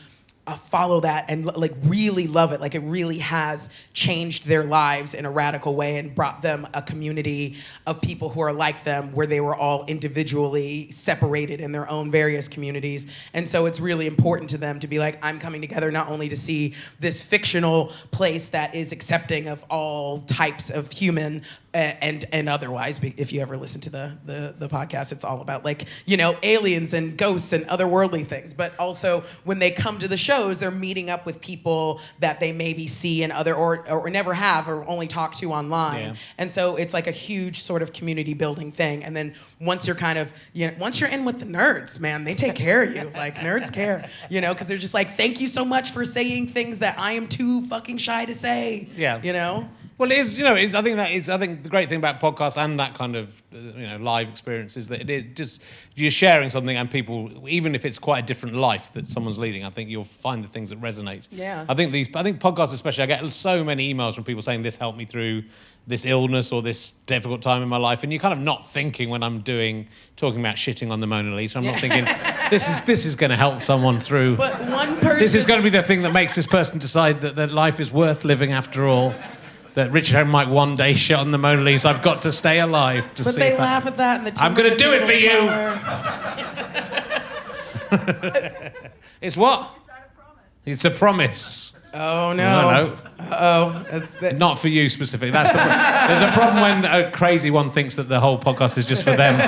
follow that and like really love it, like it really has changed their lives in a radical way and brought them a community of people who are like them, where they were all individually separated in their own various communities. And so it's really important to them to be like, I'm coming together not only to see this fictional place that is accepting of all types of human and otherwise. If you ever listen to the podcast, it's all about like, aliens and ghosts and otherworldly things. But also when they come to the shows, they're meeting up with people that they maybe see in other or never have or only talk to online. Yeah. And so it's like a huge sort of community building thing. And then once you're kind of, once you're in with the nerds, man, they take care of you. Like nerds care, because they're just like, thank you so much for saying things that I am too fucking shy to say. Yeah. Well, it is, I think the great thing about podcasts and that kind of, live experience is that it is just, you're sharing something and people, even if it's quite a different life that someone's leading, I think you'll find the things that resonate. Yeah. I think podcasts especially, I get so many emails from people saying this helped me through this illness or this difficult time in my life, and you're kind of not thinking when I'm talking about shitting on the Mona Lisa, I'm not thinking, this is going to help someone through. But one person... This is going to be the thing that makes this person decide that life is worth living after all. That Richard Herring might one day shit on the Mona Lisa. I've got to stay alive to see. But they laugh at that, and the I'm going to do it for you. It's what? It's a promise. Oh no! Not for you specifically. That's there's a problem when a crazy one thinks that the whole podcast is just for them.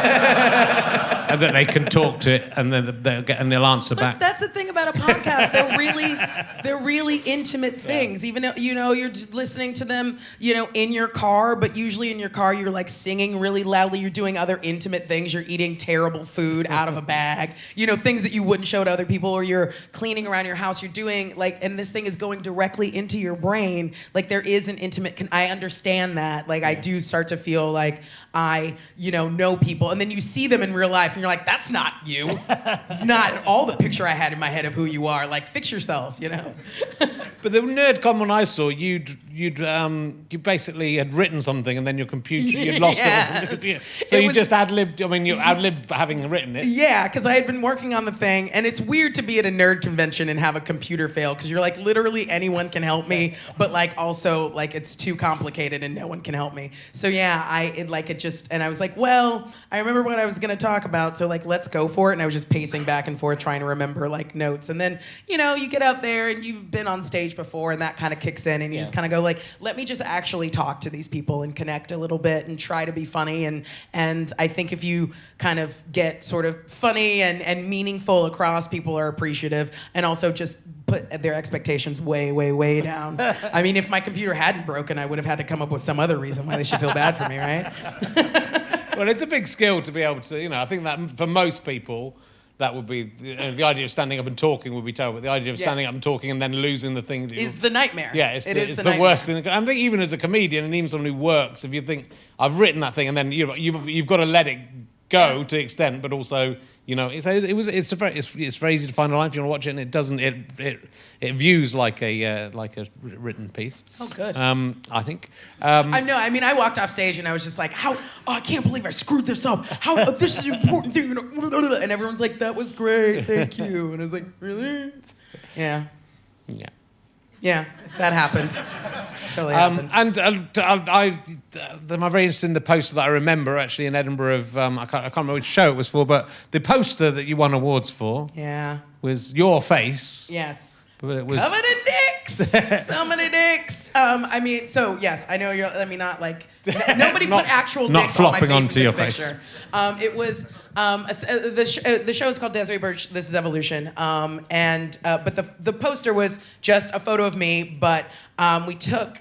And that they can talk to it, and then they'll answer back. That's the thing about a podcast. They're really intimate things. Even though you're just listening to them, in your car. But usually in your car, you're like singing really loudly. You're doing other intimate things. You're eating terrible food out of a bag. Things that you wouldn't show to other people. Or you're cleaning around your house. You're doing and this thing is going directly into your brain. Like there is an intimate. I understand that. Like I do start to feel like I know people, and then you see them in real life. And you're like, that's not you. It's not at all the picture I had in my head of who you are. Like, fix yourself, But the NerdCon one I saw, you basically had written something and then your computer, you'd lost it from the computer. So you just ad-libbed, you ad-libbed having written it. Yeah, because I had been working on the thing, and it's weird to be at a nerd convention and have a computer fail, because you're like, literally anyone can help me, but like also like it's too complicated and no one can help me. So yeah, and I was like, well, I remember what I was going to talk about, so like let's go for it. And I was just pacing back and forth trying to remember like notes, and then you get out there and you've been on stage before, and that kind of kicks in, and you just kind of go like, let me just actually talk to these people and connect a little bit and try to be funny, and I think if you kind of get sort of funny and meaningful across, people are appreciative, and also just put their expectations way, way, way down. I mean, if my computer hadn't broken, I would have had to come up with some other reason why they should feel bad for me, right? Well, it's a big skill to be able to, I think that for most people, that would be, the idea of standing up and talking would be terrible. But the idea of standing up and talking and then losing the thing is the nightmare. Yeah, it's the worst thing. I think even as a comedian and even someone who works, if you think, I've written that thing, and then you've got to let it go to the extent, but also, you know, it's very easy to find online if you want to watch it, and it doesn't it views like a written piece. Oh, good. I think. I mean, I walked off stage and I was just like, I can't believe I screwed this up. This is an important thing. And everyone's like, that was great, thank you. And I was like, really? Yeah. Yeah. Yeah, that happened. Totally happened. I'm very interested in the poster that I remember actually in Edinburgh of, I can't remember which show it was for, but the poster that you won awards for was your face. Yes. But it was... Covered in dicks! So many dicks! I mean, so yes, I know you're, I mean, not like, nobody put actual dicks on my face onto your picture. It was, the show is called Desiree Burch, This is Evolution, but the poster was just a photo of me, but we took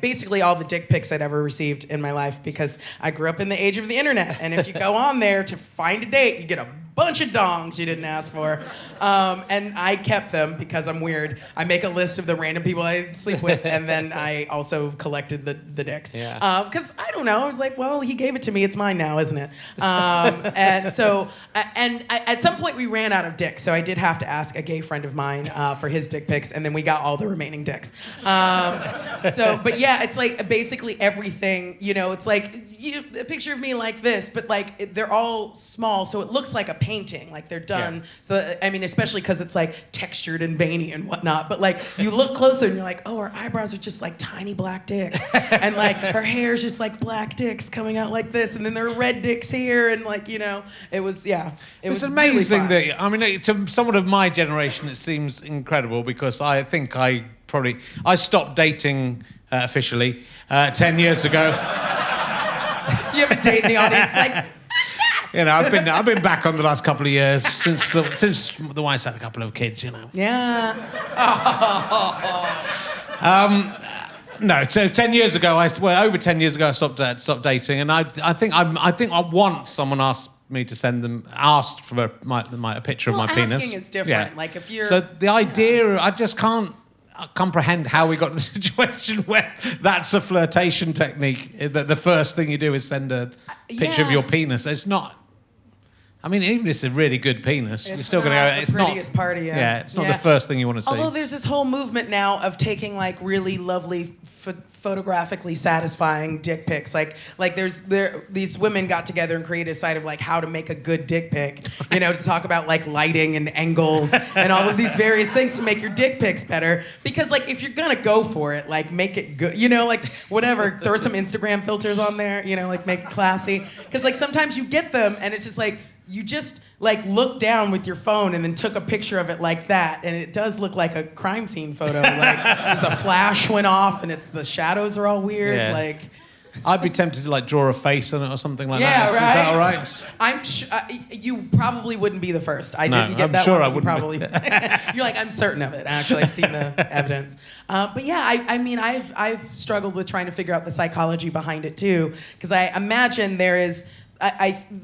basically all the dick pics I'd ever received in my life, because I grew up in the age of the internet, and if you go on there to find a date, you get a bunch of dongs you didn't ask for, and I kept them because I'm weird. I make a list of the random people I sleep with, and then I also collected the dicks. Yeah. Because I don't know, I was like, well, he gave it to me, it's mine now, isn't it? And so, at some point we ran out of dicks, so I did have to ask a gay friend of mine for his dick pics, and then we got all the remaining dicks. But yeah, it's like basically everything, you know, it's like a picture of me like this, but like they're all small, so it looks like a painting, like they're done. Yeah. So I mean, especially because it's like textured and veiny and whatnot. But like you look closer and you're like, oh, her eyebrows are just like tiny black dicks, and like her hair's just like black dicks coming out like this, and then there are red dicks here, and like, you know, it was It's amazing really that, I mean, to someone of my generation, it seems incredible, because I think I stopped dating officially 10 years ago. You have a date in the audience like. You know, I've been back on the last couple of years since the wife's had a couple of kids. You know. Yeah. No, so 10 years ago, over 10 years ago, I stopped dating, and I think I want someone asked for a picture of my penis. Asking is different. Yeah. Like if you're. So the idea, I just can't comprehend how we got to the situation where that's a flirtation technique. That the first thing you do is send a picture of your penis. It's not. I mean, even if it's a really good penis, you're still going to go. It's not the prettiest party. Yeah, it's not the first thing you want to see. Although there's this whole movement now of taking like really lovely, photographically satisfying dick pics. Like these women got together and created a site of like how to make a good dick pic. You know, to talk about like lighting and angles and all of these various things to make your dick pics better. Because like if you're gonna go for it, like make it good. You know, like whatever. Throw some Instagram filters on there. You know, like make it classy. Because like sometimes you get them and it's just like. You just like look down with your phone and then took a picture of it like that, and it does look like a crime scene photo. Like there's a flash went off and the shadows are all weird. Yeah. Like I'd be tempted to like draw a face on it or something like that. Is that all right? I'm you probably wouldn't be the first. I didn't get I'm that sure one. I wouldn't. Probably. You're like, I'm certain of it. Actually, I've seen the evidence. But yeah, I mean, I've struggled with trying to figure out the psychology behind it too, because I imagine there is.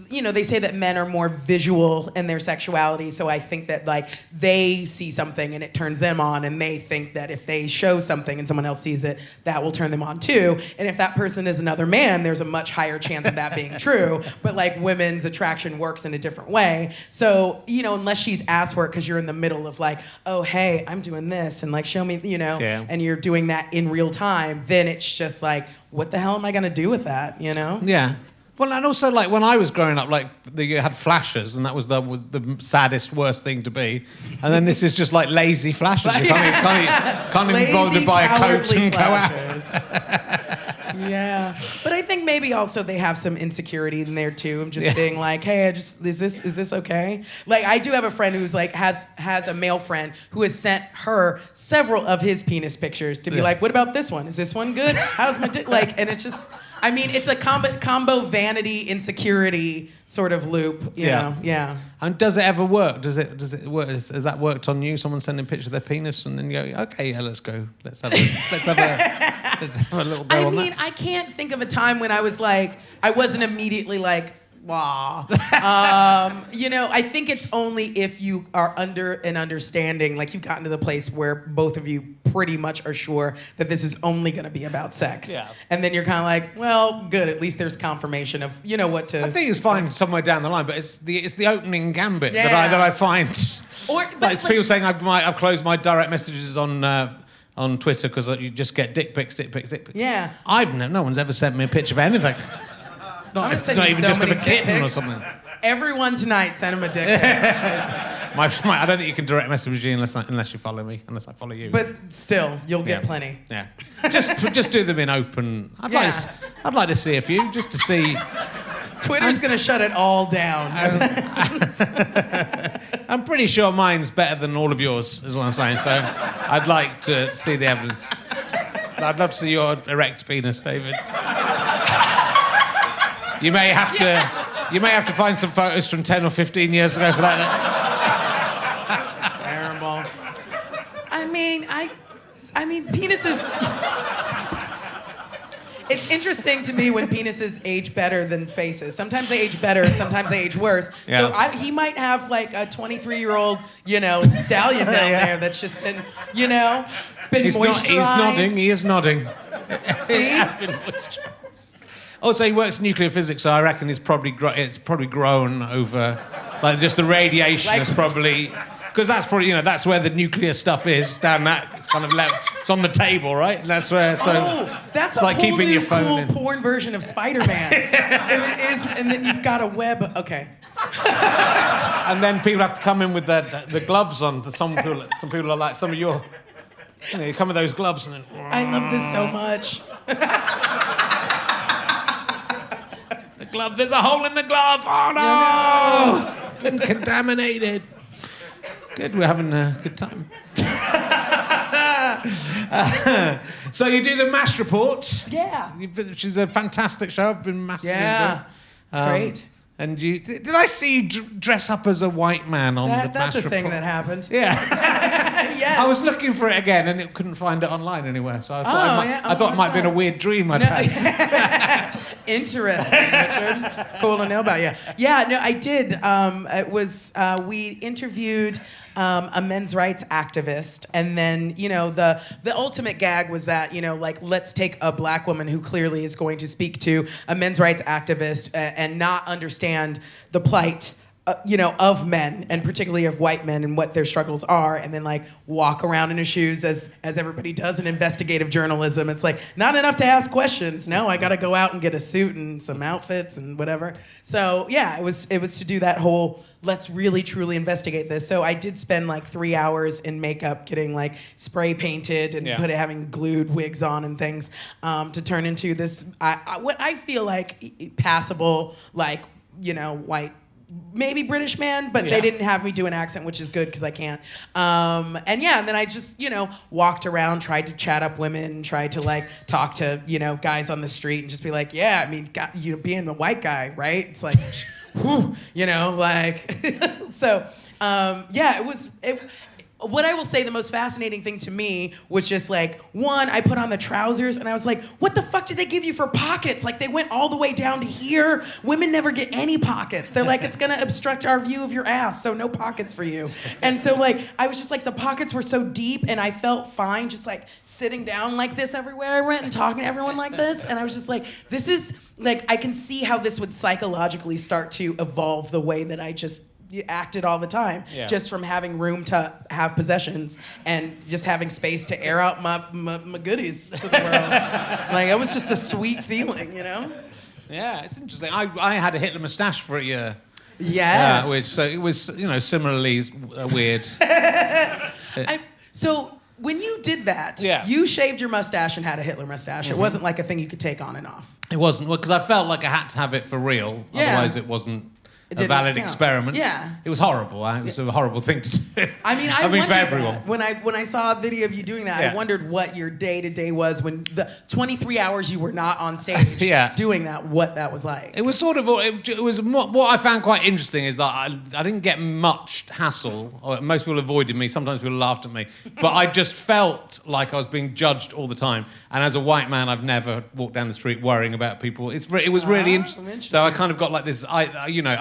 You know, they say that men are more visual in their sexuality, so I think that like they see something and it turns them on, and they think that if they show something and someone else sees it, that will turn them on too. And if that person is another man, there's a much higher chance of that being true. But like women's attraction works in a different way. So, you know, unless she's asked for it because you're in the middle of like, oh, hey, I'm doing this, and like show me, you know, and you're doing that in real time, then it's just like, what the hell am I gonna do with that, you know? Yeah. Well, and also, like, when I was growing up, like, you had flashes, and that was the saddest, worst thing to be. And then this is just, like, lazy flashes. You can't even bother to buy a coat and go out. Yeah. But I think maybe also they have some insecurity in there, too, of just being like, hey, is this okay? Like, I do have a friend who's, like, has a male friend who has sent her several of his penis pictures to be like, what about this one? Is this one good? How's my dick? Like, and it's just... I mean, it's a combo vanity, insecurity sort of loop, you know? Yeah. And does it ever work? Does it work? Has that worked on you? Someone sending a picture of their penis and then you go, okay, yeah, let's go. Let's have a little go on that. I mean, I can't think of a time when I was like, I wasn't immediately like, wow. You know, I think it's only if you are under an understanding, like you've gotten to the place where both of you pretty much are sure that this is only going to be about sex. Yeah. And then you're kind of like, well, good. At least there's confirmation of what to. I think it's fine somewhere down the line, but it's the opening gambit Yeah. that I find. But it's people saying I've closed my direct messages on Twitter because you just get dick pics. Yeah. No one's ever sent me a picture of anything. Not even just of a kitten or something. Everyone tonight send him a dick pic. I don't think you can direct message me unless you follow me, unless I follow you. But still, you'll get plenty. Yeah. Just do them in open. I'd like to see a few, just to see. Twitter's going to shut it all down. I'm pretty sure mine's better than all of yours, is what I'm saying. So I'd like to see the evidence. I'd love to see your erect penis, David. You may have to find some photos from 10 or 15 years ago for that. Terrible. I mean, penises. It's interesting to me when penises age better than faces. Sometimes they age better and sometimes they age worse. Yeah. So he might have like a 23-year-old, stallion down there that's just been, it's been moisturized. He's nodding. He is nodding. See? It has been moisturized. Also, he works nuclear physics, so I reckon it's probably grown over, like just the radiation is probably. Because that's probably, that's where the nuclear stuff is, down that kind of level. It's on the table, right? And that's where, that's it's a like whole keeping new your phone cool in. porn version of Spider-Man. It is, and then you've got a web. Okay. And then people have to come in with the gloves on. Some people are like, some of your, you come with those gloves and then. I love this so much. The glove, there's a hole in the glove. Oh no! Been contaminated. Good, we're having a good time. So you do the MASH report. Yeah. Which is a fantastic show. I've been massively Yeah. It's great. And did I see you dress up as a white man on the MASH report? That's a thing that happened. Yeah. Yes. I was looking for it again and couldn't find it online anywhere. So I thought it might have been a weird dream I'd had. Interesting, Richard. Cool to know about you. Yeah, no, I did. It was, we interviewed a men's rights activist, and then, the ultimate gag was that, let's take a black woman who clearly is going to speak to a men's rights activist and not understand the plight of men, and particularly of white men and what their struggles are, and then walk around in his shoes as everybody does in investigative journalism. It's not enough to ask questions. No, I got to go out and get a suit and some outfits and whatever. So yeah, it was to do that whole let's really truly investigate this. So I did spend 3 hours in makeup getting spray painted and having glued wigs on and things to turn into this what I feel like passable white. Maybe British man, but they didn't have me do an accent, which is good because I can't. And then I just, walked around, tried to chat up women, tried to talk to, guys on the street and just be like, yeah, I mean, being a white guy, right? It's whew, so, it was. What I will say, the most fascinating thing to me was just one, I put on the trousers and I was like, what the fuck did they give you for pockets? They went all the way down to here. Women never get any pockets. They're it's gonna obstruct our view of your ass, so no pockets for you. And so I was just the pockets were so deep and I felt fine just sitting down like this everywhere I went and talking to everyone like this. And I was just this is I can see how this would psychologically start to evolve the way that I just acted all the time, just from having room to have possessions and just having space to air out my goodies to the world. It was just a sweet feeling, Yeah, it's interesting. I had a Hitler moustache for a year. Yes. So it was, similarly weird. So when you did that, you shaved your mustache and had a Hitler mustache. Mm-hmm. It wasn't a thing you could take on and off. It wasn't, because I felt like I had to have it for real. Otherwise it wasn't a valid experiment. Yeah. It was horrible. It was a horrible thing to do. I mean, for everyone. That. When I saw a video of you doing that, I wondered what your day-to-day was when the 23 hours you were not on stage doing that, what that was like. It was sort of, it was what I found quite interesting is that I didn't get much hassle. Or most people avoided me. Sometimes people laughed at me. But I just felt like I was being judged all the time. And as a white man, I've never walked down the street worrying about people. It was really interesting. So I kind of got this, I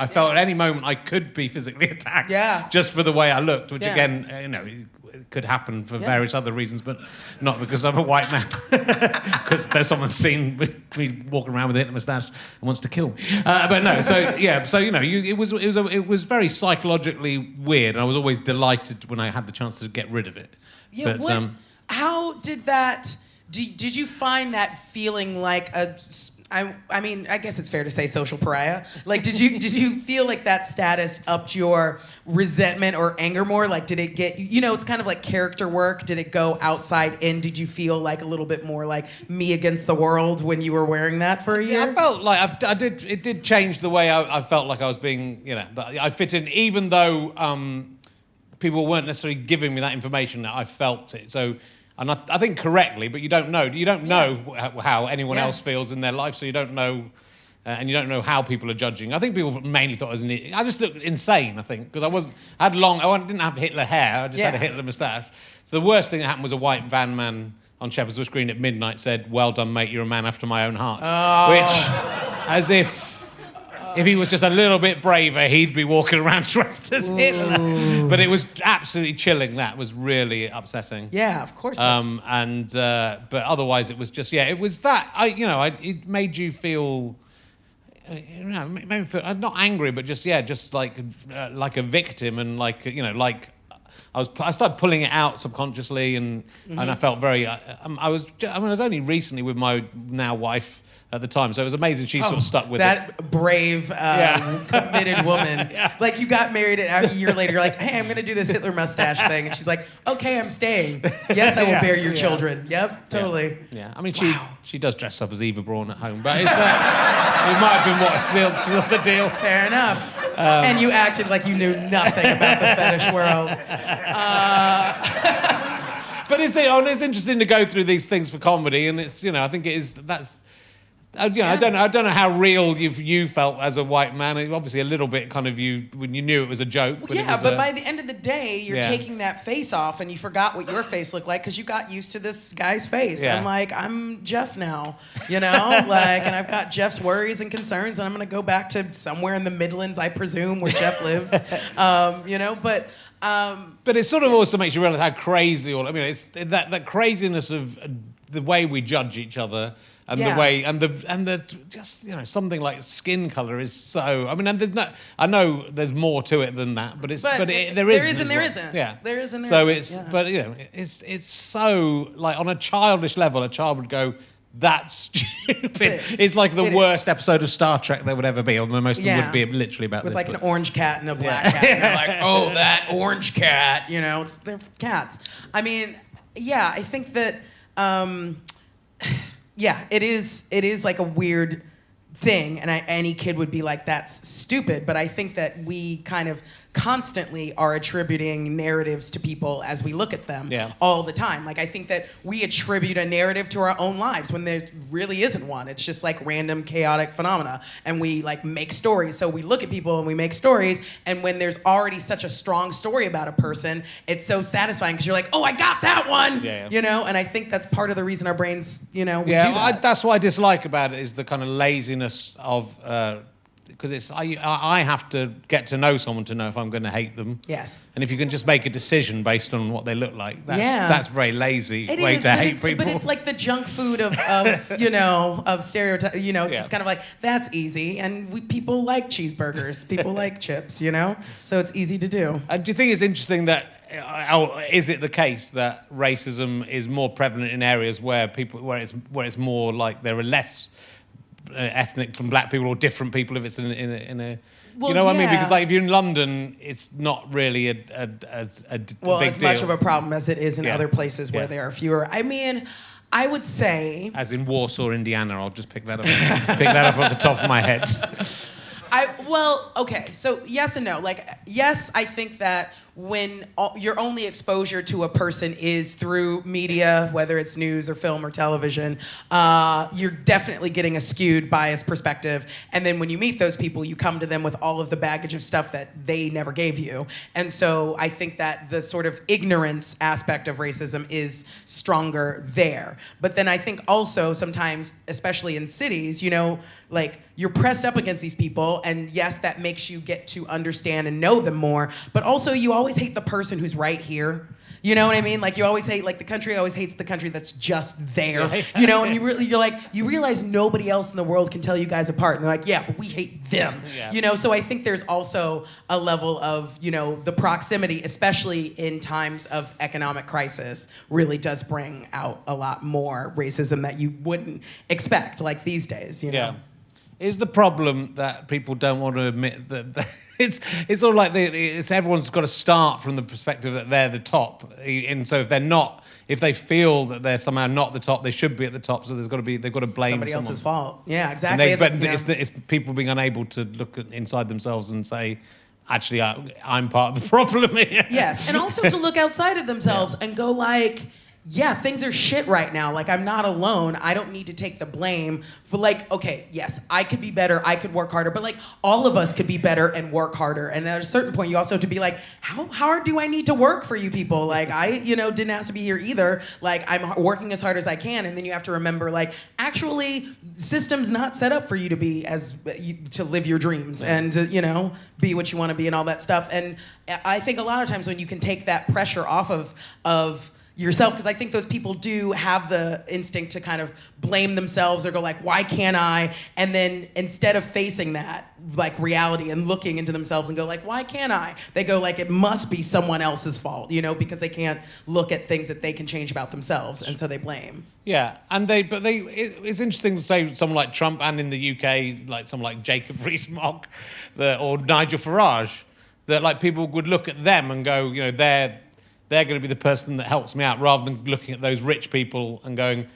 felt felt at any moment I could be physically attacked. Yeah. Just for the way I looked, which Yeah. again, it could happen for various other reasons, but not because I'm a white man. Because there's someone seen me walking around with a Hitler moustache and wants to kill me. But no, so yeah, so it was very psychologically weird, and I was always delighted when I had the chance to get rid of it. Yeah, But how did that? Did you find that feeling like I mean, I guess it's fair to say social pariah. Like, did you feel like that status upped your resentment or anger more? Like, did it get, it's kind of like character work. Did it go outside in? Did you feel like a little bit more like me against the world when you were wearing that for a year? Yeah, I felt like it did change the way I felt like I was being, I fit in, even though people weren't necessarily giving me that information. I felt it. So. And I think correctly, but you don't know. You don't know how anyone else feels in their life, so you don't know, and you don't know how people are judging. I think people mainly thought I was I just looked insane, I think, because I didn't have Hitler hair, I just had a Hitler moustache. So the worst thing that happened was a white van man on Shepherd's Bush Green at midnight said, "Well done, mate, you're a man after my own heart." Oh. Which, as if he was just a little bit braver, he'd be walking around dressed as Hitler. But it was absolutely chilling. That was really upsetting. Yeah, of course. But otherwise, it was just it was that. It made you feel. It made me feel not angry, but just like a victim, and like I started pulling it out subconsciously, and I felt very. I was only recently with my now wife at the time, so it was amazing. She sort of stuck with that brave, committed woman. Like, you got married, and a year later, you're like, "Hey, I'm going to do this Hitler mustache thing," and she's like, "Okay, I'm staying. Yes, I will bear your children." Yep, totally. Yeah. I mean, she does dress up as Eva Braun at home, but it's, it might have been what sealed the deal. Fair enough. And you acted like you knew nothing about the fetish world. But it's interesting to go through these things for comedy, and it's I think it is that's. I don't know how real you felt as a white man. Obviously, a little bit kind of when you knew it was a joke. But by the end of the day, you're taking that face off, and you forgot what your face looked like because you got used to this guy's face. Yeah. I'm like, I'm Jeff now, and I've got Jeff's worries and concerns, and I'm gonna go back to somewhere in the Midlands, I presume, where Jeff lives. But it sort of also makes you realize how crazy it's that craziness of the way we judge each other. And the way, and the just something like skin color is so. I mean, and I know there's more to it than that, but there is and there isn't. Yeah, there is and there so isn't. But it's so like on a childish level, a child would go, "That's stupid." It's like the worst episode of Star Trek there would ever be, or most of them would be literally about with this. With like an orange cat and a black cat. And they're like, "Oh, that orange cat," they're cats. I mean, I think that. Yeah, it is like a weird thing, and any kid would be like, that's stupid, but I think that we kind of constantly are attributing narratives to people as we look at them all the time. Like, I think that we attribute a narrative to our own lives when there really isn't one. It's just like random chaotic phenomena, and we like make stories. So we look at people and we make stories, and when there's already such a strong story about a person, it's so satisfying because you're like, oh, I got that one, and I think that's part of the reason our brains, we do that. That's what I dislike about it, is the kind of laziness of because I have to get to know someone to know if I'm going to hate them. Yes. And if you can just make a decision based on what they look like, that's very lazy way to hate people. But it's like the junk food of of stereotype. It's just kind of like, that's easy, and people like cheeseburgers. People like chips. So it's easy to do. Do you think it's interesting that? Is it the case that racism is more prevalent in areas where it's more like there are less ethnic from black people or different people if it's in a what I mean? Because like if you're in London, it's not really a big as deal. Much of a problem as it is in other places where there are fewer. I mean, I would say, as in Warsaw, Indiana. I'll just pick that up off the top of my head. Okay, so yes and no. Like, yes, I think that when your only exposure to a person is through media, whether it's news or film or television, you're definitely getting a skewed, biased perspective. And then when you meet those people, you come to them with all of the baggage of stuff that they never gave you. And so I think that the sort of ignorance aspect of racism is stronger there. But then I think also sometimes, especially in cities, you know, like you're pressed up against these people, and yes, that makes you get to understand and know them more, but also you always hate the person who's right here. You know what I mean? Like you always hate, like the country always hates the country that's just there. You know, and you realize nobody else in the world can tell you guys apart. And they're like, yeah, but we hate them. Yeah. You know, so I think there's also a level of, you know, the proximity, especially in times of economic crisis, really does bring out a lot more racism that you wouldn't expect, like these days, you know? Yeah. Is the problem that people don't want to admit that it's sort of like it's everyone's got to start from the perspective that they're the top, and so if they feel that they're somehow not the top, they should be at the top. So they've got to blame somebody someone. else's fault. Yeah, exactly. It's people being unable to look inside themselves and say, actually, I'm part of the problem here. Yes, and also to look outside of themselves and go like, yeah, things are shit right now. Like, I'm not alone. I don't need to take the blame for, like, okay, yes, I could be better. I could work harder. But, like, all of us could be better and work harder. And at a certain point, you also have to be like, how hard do I need to work for you people? Like, I, didn't ask to be here either. Like, I'm working as hard as I can. And then you have to remember, like, actually, system's not set up for you to be to live your dreams and to, be what you want to be and all that stuff. And I think a lot of times when you can take that pressure off of yourself, because I think those people do have the instinct to kind of blame themselves or go like, why can't I? And then instead of facing that, like, reality and looking into themselves and go like, why can't I? They go like, it must be someone else's fault, because they can't look at things that they can change about themselves, and so they blame. Yeah, it's interesting to say someone like Trump, and in the UK, like someone like Jacob Rees-Mogg, or Nigel Farage, that like people would look at them and go, they're going to be the person that helps me out, rather than looking at those rich people and going,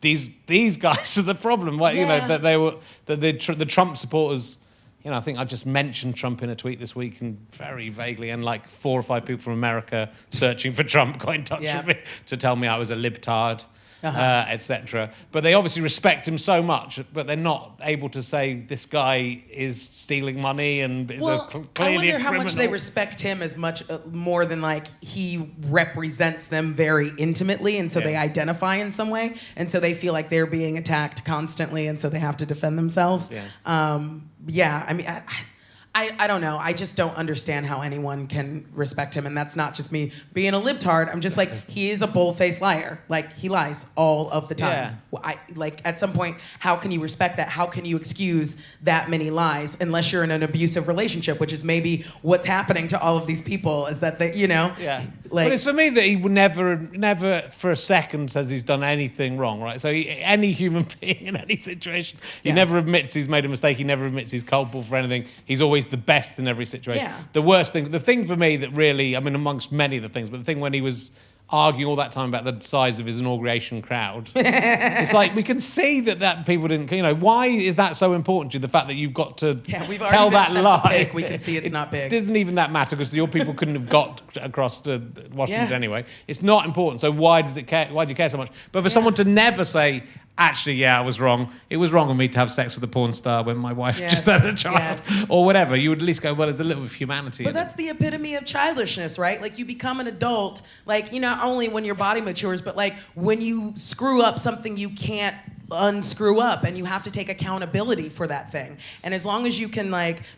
these guys are the problem. That the Trump supporters. I think I just mentioned Trump in a tweet this week, and very vaguely, and like 4 or 5 people from America searching for Trump got in touch with me to tell me I was a libtard. Etc. But they obviously respect him so much, but they're not able to say this guy is stealing money and is clearly a criminal. I wonder how much they respect him as much more than like he represents them very intimately, and so they identify in some way, and so they feel like they're being attacked constantly, and so they have to defend themselves. I mean, I don't know. I just don't understand how anyone can respect him. And that's not just me being a libtard. I'm just like, he is a bold-faced liar. Like, he lies all of the time. Yeah. At some point, how can you respect that? How can you excuse that many lies unless you're in an abusive relationship, which is maybe what's happening to all of these people, is that they, Yeah. But it's for me that he would never for a second says he's done anything wrong, right? So any human being in any situation, he never admits he's made a mistake. He never admits he's culpable for anything. He's always the best in every situation. Yeah. The worst thing, the thing for me that really, amongst many of the things, but the thing when he was arguing all that time about the size of his inauguration crowd, it's like we can see that people didn't. Why is that so important to you? The fact that you've got to tell that lie. We can see it's not big. It doesn't even that matter because your people couldn't have got across to Washington anyway. It's not important. So why does it care? Why do you care so much? But for someone to never say, actually, I was wrong. It was wrong of me to have sex with a porn star when my wife just had a child, or whatever. You would at least go, well, there's a little bit of humanity. But that's the epitome of childishness, right? Like, you become an adult, like, not only when your body matures, but like when you screw up something you can't unscrew up, and you have to take accountability for that thing. And as long as you can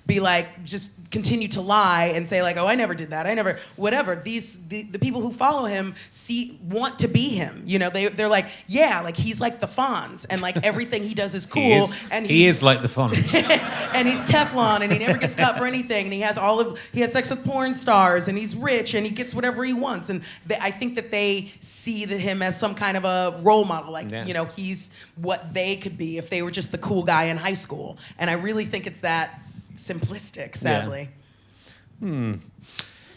be just continue to lie and say like, oh, I never did that, I never whatever, the people who follow him want to be him. They're like, like he's like the Fonz, and like everything he does is cool. He is like the Fonz. And he's Teflon, and he never gets caught for anything, and he has sex with porn stars, and he's rich, and he gets whatever he wants. And I think that they see him as some kind of a role model, he's what they could be if they were just the cool guy in high school. And I really think it's that simplistic, sadly.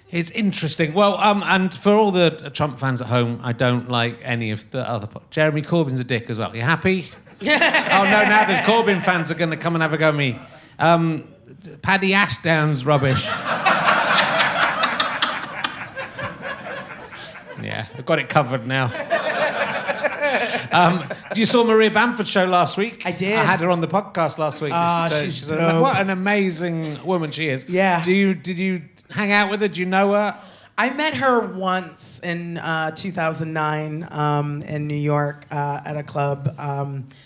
It's interesting. Well, and for all the Trump fans at home, I don't like any of the other... Jeremy Corbyn's a dick as well. You happy? Oh, no, now the Corbyn fans are going to come and have a go at me. Paddy Ashdown's rubbish. Yeah, I've got it covered now. You saw Maria Bamford's show last week? I did. I had her on the podcast last week. She's dope. What an amazing woman she is. Yeah. Did you hang out with her? Do you know her? I met her once in 2009 in New York at a club.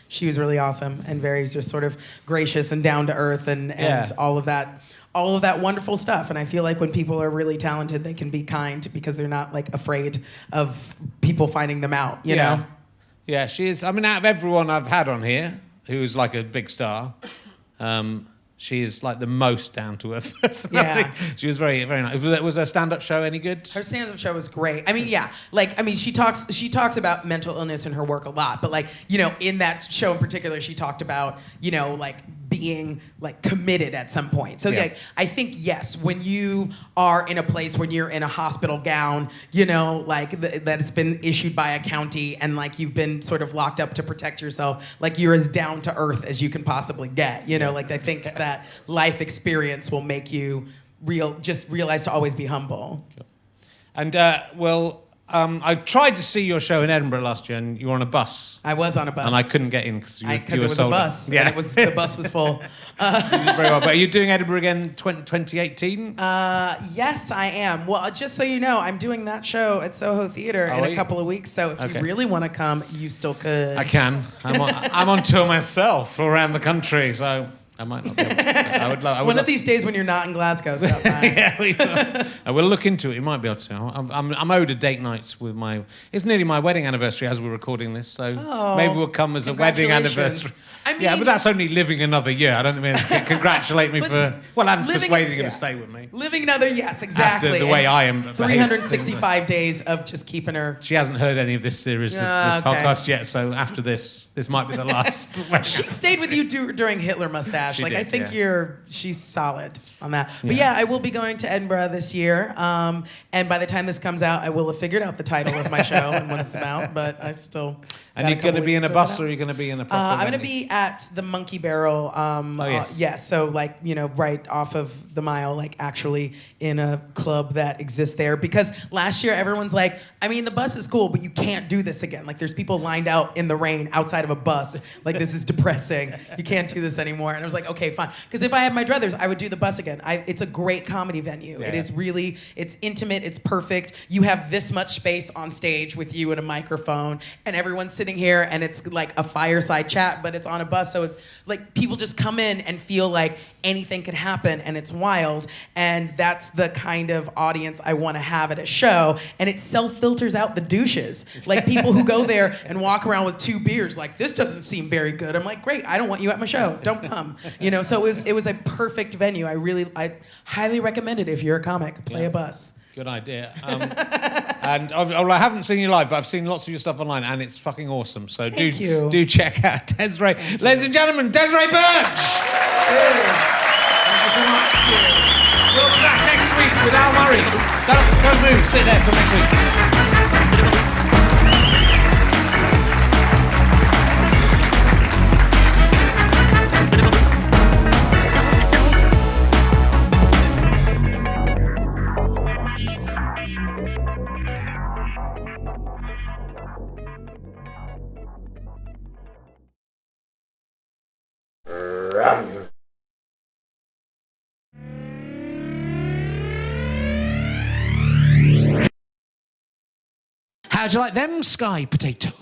She was really awesome and very just sort of gracious and down to earth and all of that wonderful stuff. And I feel like when people are really talented, they can be kind because they're not like afraid of people finding them out, you know? Yeah, she is. I mean, out of everyone I've had on here, who's like a big star, she is like the most down to earth person. Yeah. She was very, very nice. Was her stand-up show any good? Her stand-up show was great. I mean, she talks about mental illness in her work a lot, but like, you know, in that show in particular, she talked about, you know, like being like committed at some point. So like, I think, yes, when you are in a place when you're in a hospital gown, you know, like that has been issued by a county and like you've been sort of locked up to protect yourself, like you're as down to earth as you can possibly get, you know, like I think that life experience will make you realize to always be humble. And I tried to see your show in Edinburgh last year, and you were on a bus. I was on a bus, and I couldn't get in because you it were was sold a bus. Yeah, and the bus was full. You did very well. But are you doing Edinburgh again 2018? Yes, I am. Well, just so you know, I'm doing that show at Soho Theatre in a couple of weeks. So if you really want to come, you still could. I can. I'm on tour myself around the country, so I might not be able to. I would love. One of these days when you're not in Glasgow, stop by. We'll look into it. You might be able to. I'm owed a date night with my. It's nearly my wedding anniversary as we're recording this, so maybe we'll come as a wedding anniversary. I mean, yeah, but that's only living another year. I don't think they can congratulate me for and persuading him to stay with me. Living another, yes, exactly. After the way I am. 365 days of just keeping her. She hasn't heard any of this series of podcast yet, so after this might be the last. She stayed with you during Hitler Mustache. She did, I think she's solid on that. But I will be going to Edinburgh this year. And by the time this comes out, I will have figured out the title of my show and what it's about. But I've still. And you're going to be in a bus, or are you going to be in a proper? I'm going to be at the Monkey Barrel. Yes. So like, you know, right off of the Mile, like actually in a club that exists there. Because last year everyone's like, I mean, the bus is cool, but you can't do this again. Like there's people lined out in the rain outside of a bus. Like this is depressing. You can't do this anymore. And I was like, okay, fine. Because if I had my druthers, I would do the bus again. It's a great comedy venue. Yeah. It is really, it's intimate. It's perfect. You have this much space on stage with you and a microphone, and everyone's sitting here, and it's like a fireside chat, but it's on a bus. So it's like people just come in and feel like anything could happen, and it's wild. And that's the kind of audience I want to have at a show. And it self-filters out the douches. Like people who go there and walk around with 2 beers, like, this doesn't seem very good. I'm like, great, I don't want you at my show. Don't come. You know, so it was a perfect venue. I highly recommend it if you're a comic. Play a bus. Good idea. And I haven't seen you live, but I've seen lots of your stuff online, and it's fucking awesome. So do check out Desiree. Ladies and gentlemen, Desiree Burch! Thank you so much. We'll be back next week with Al Murray. Don't move. Sit there till next week. How'd you like them sky potatoes?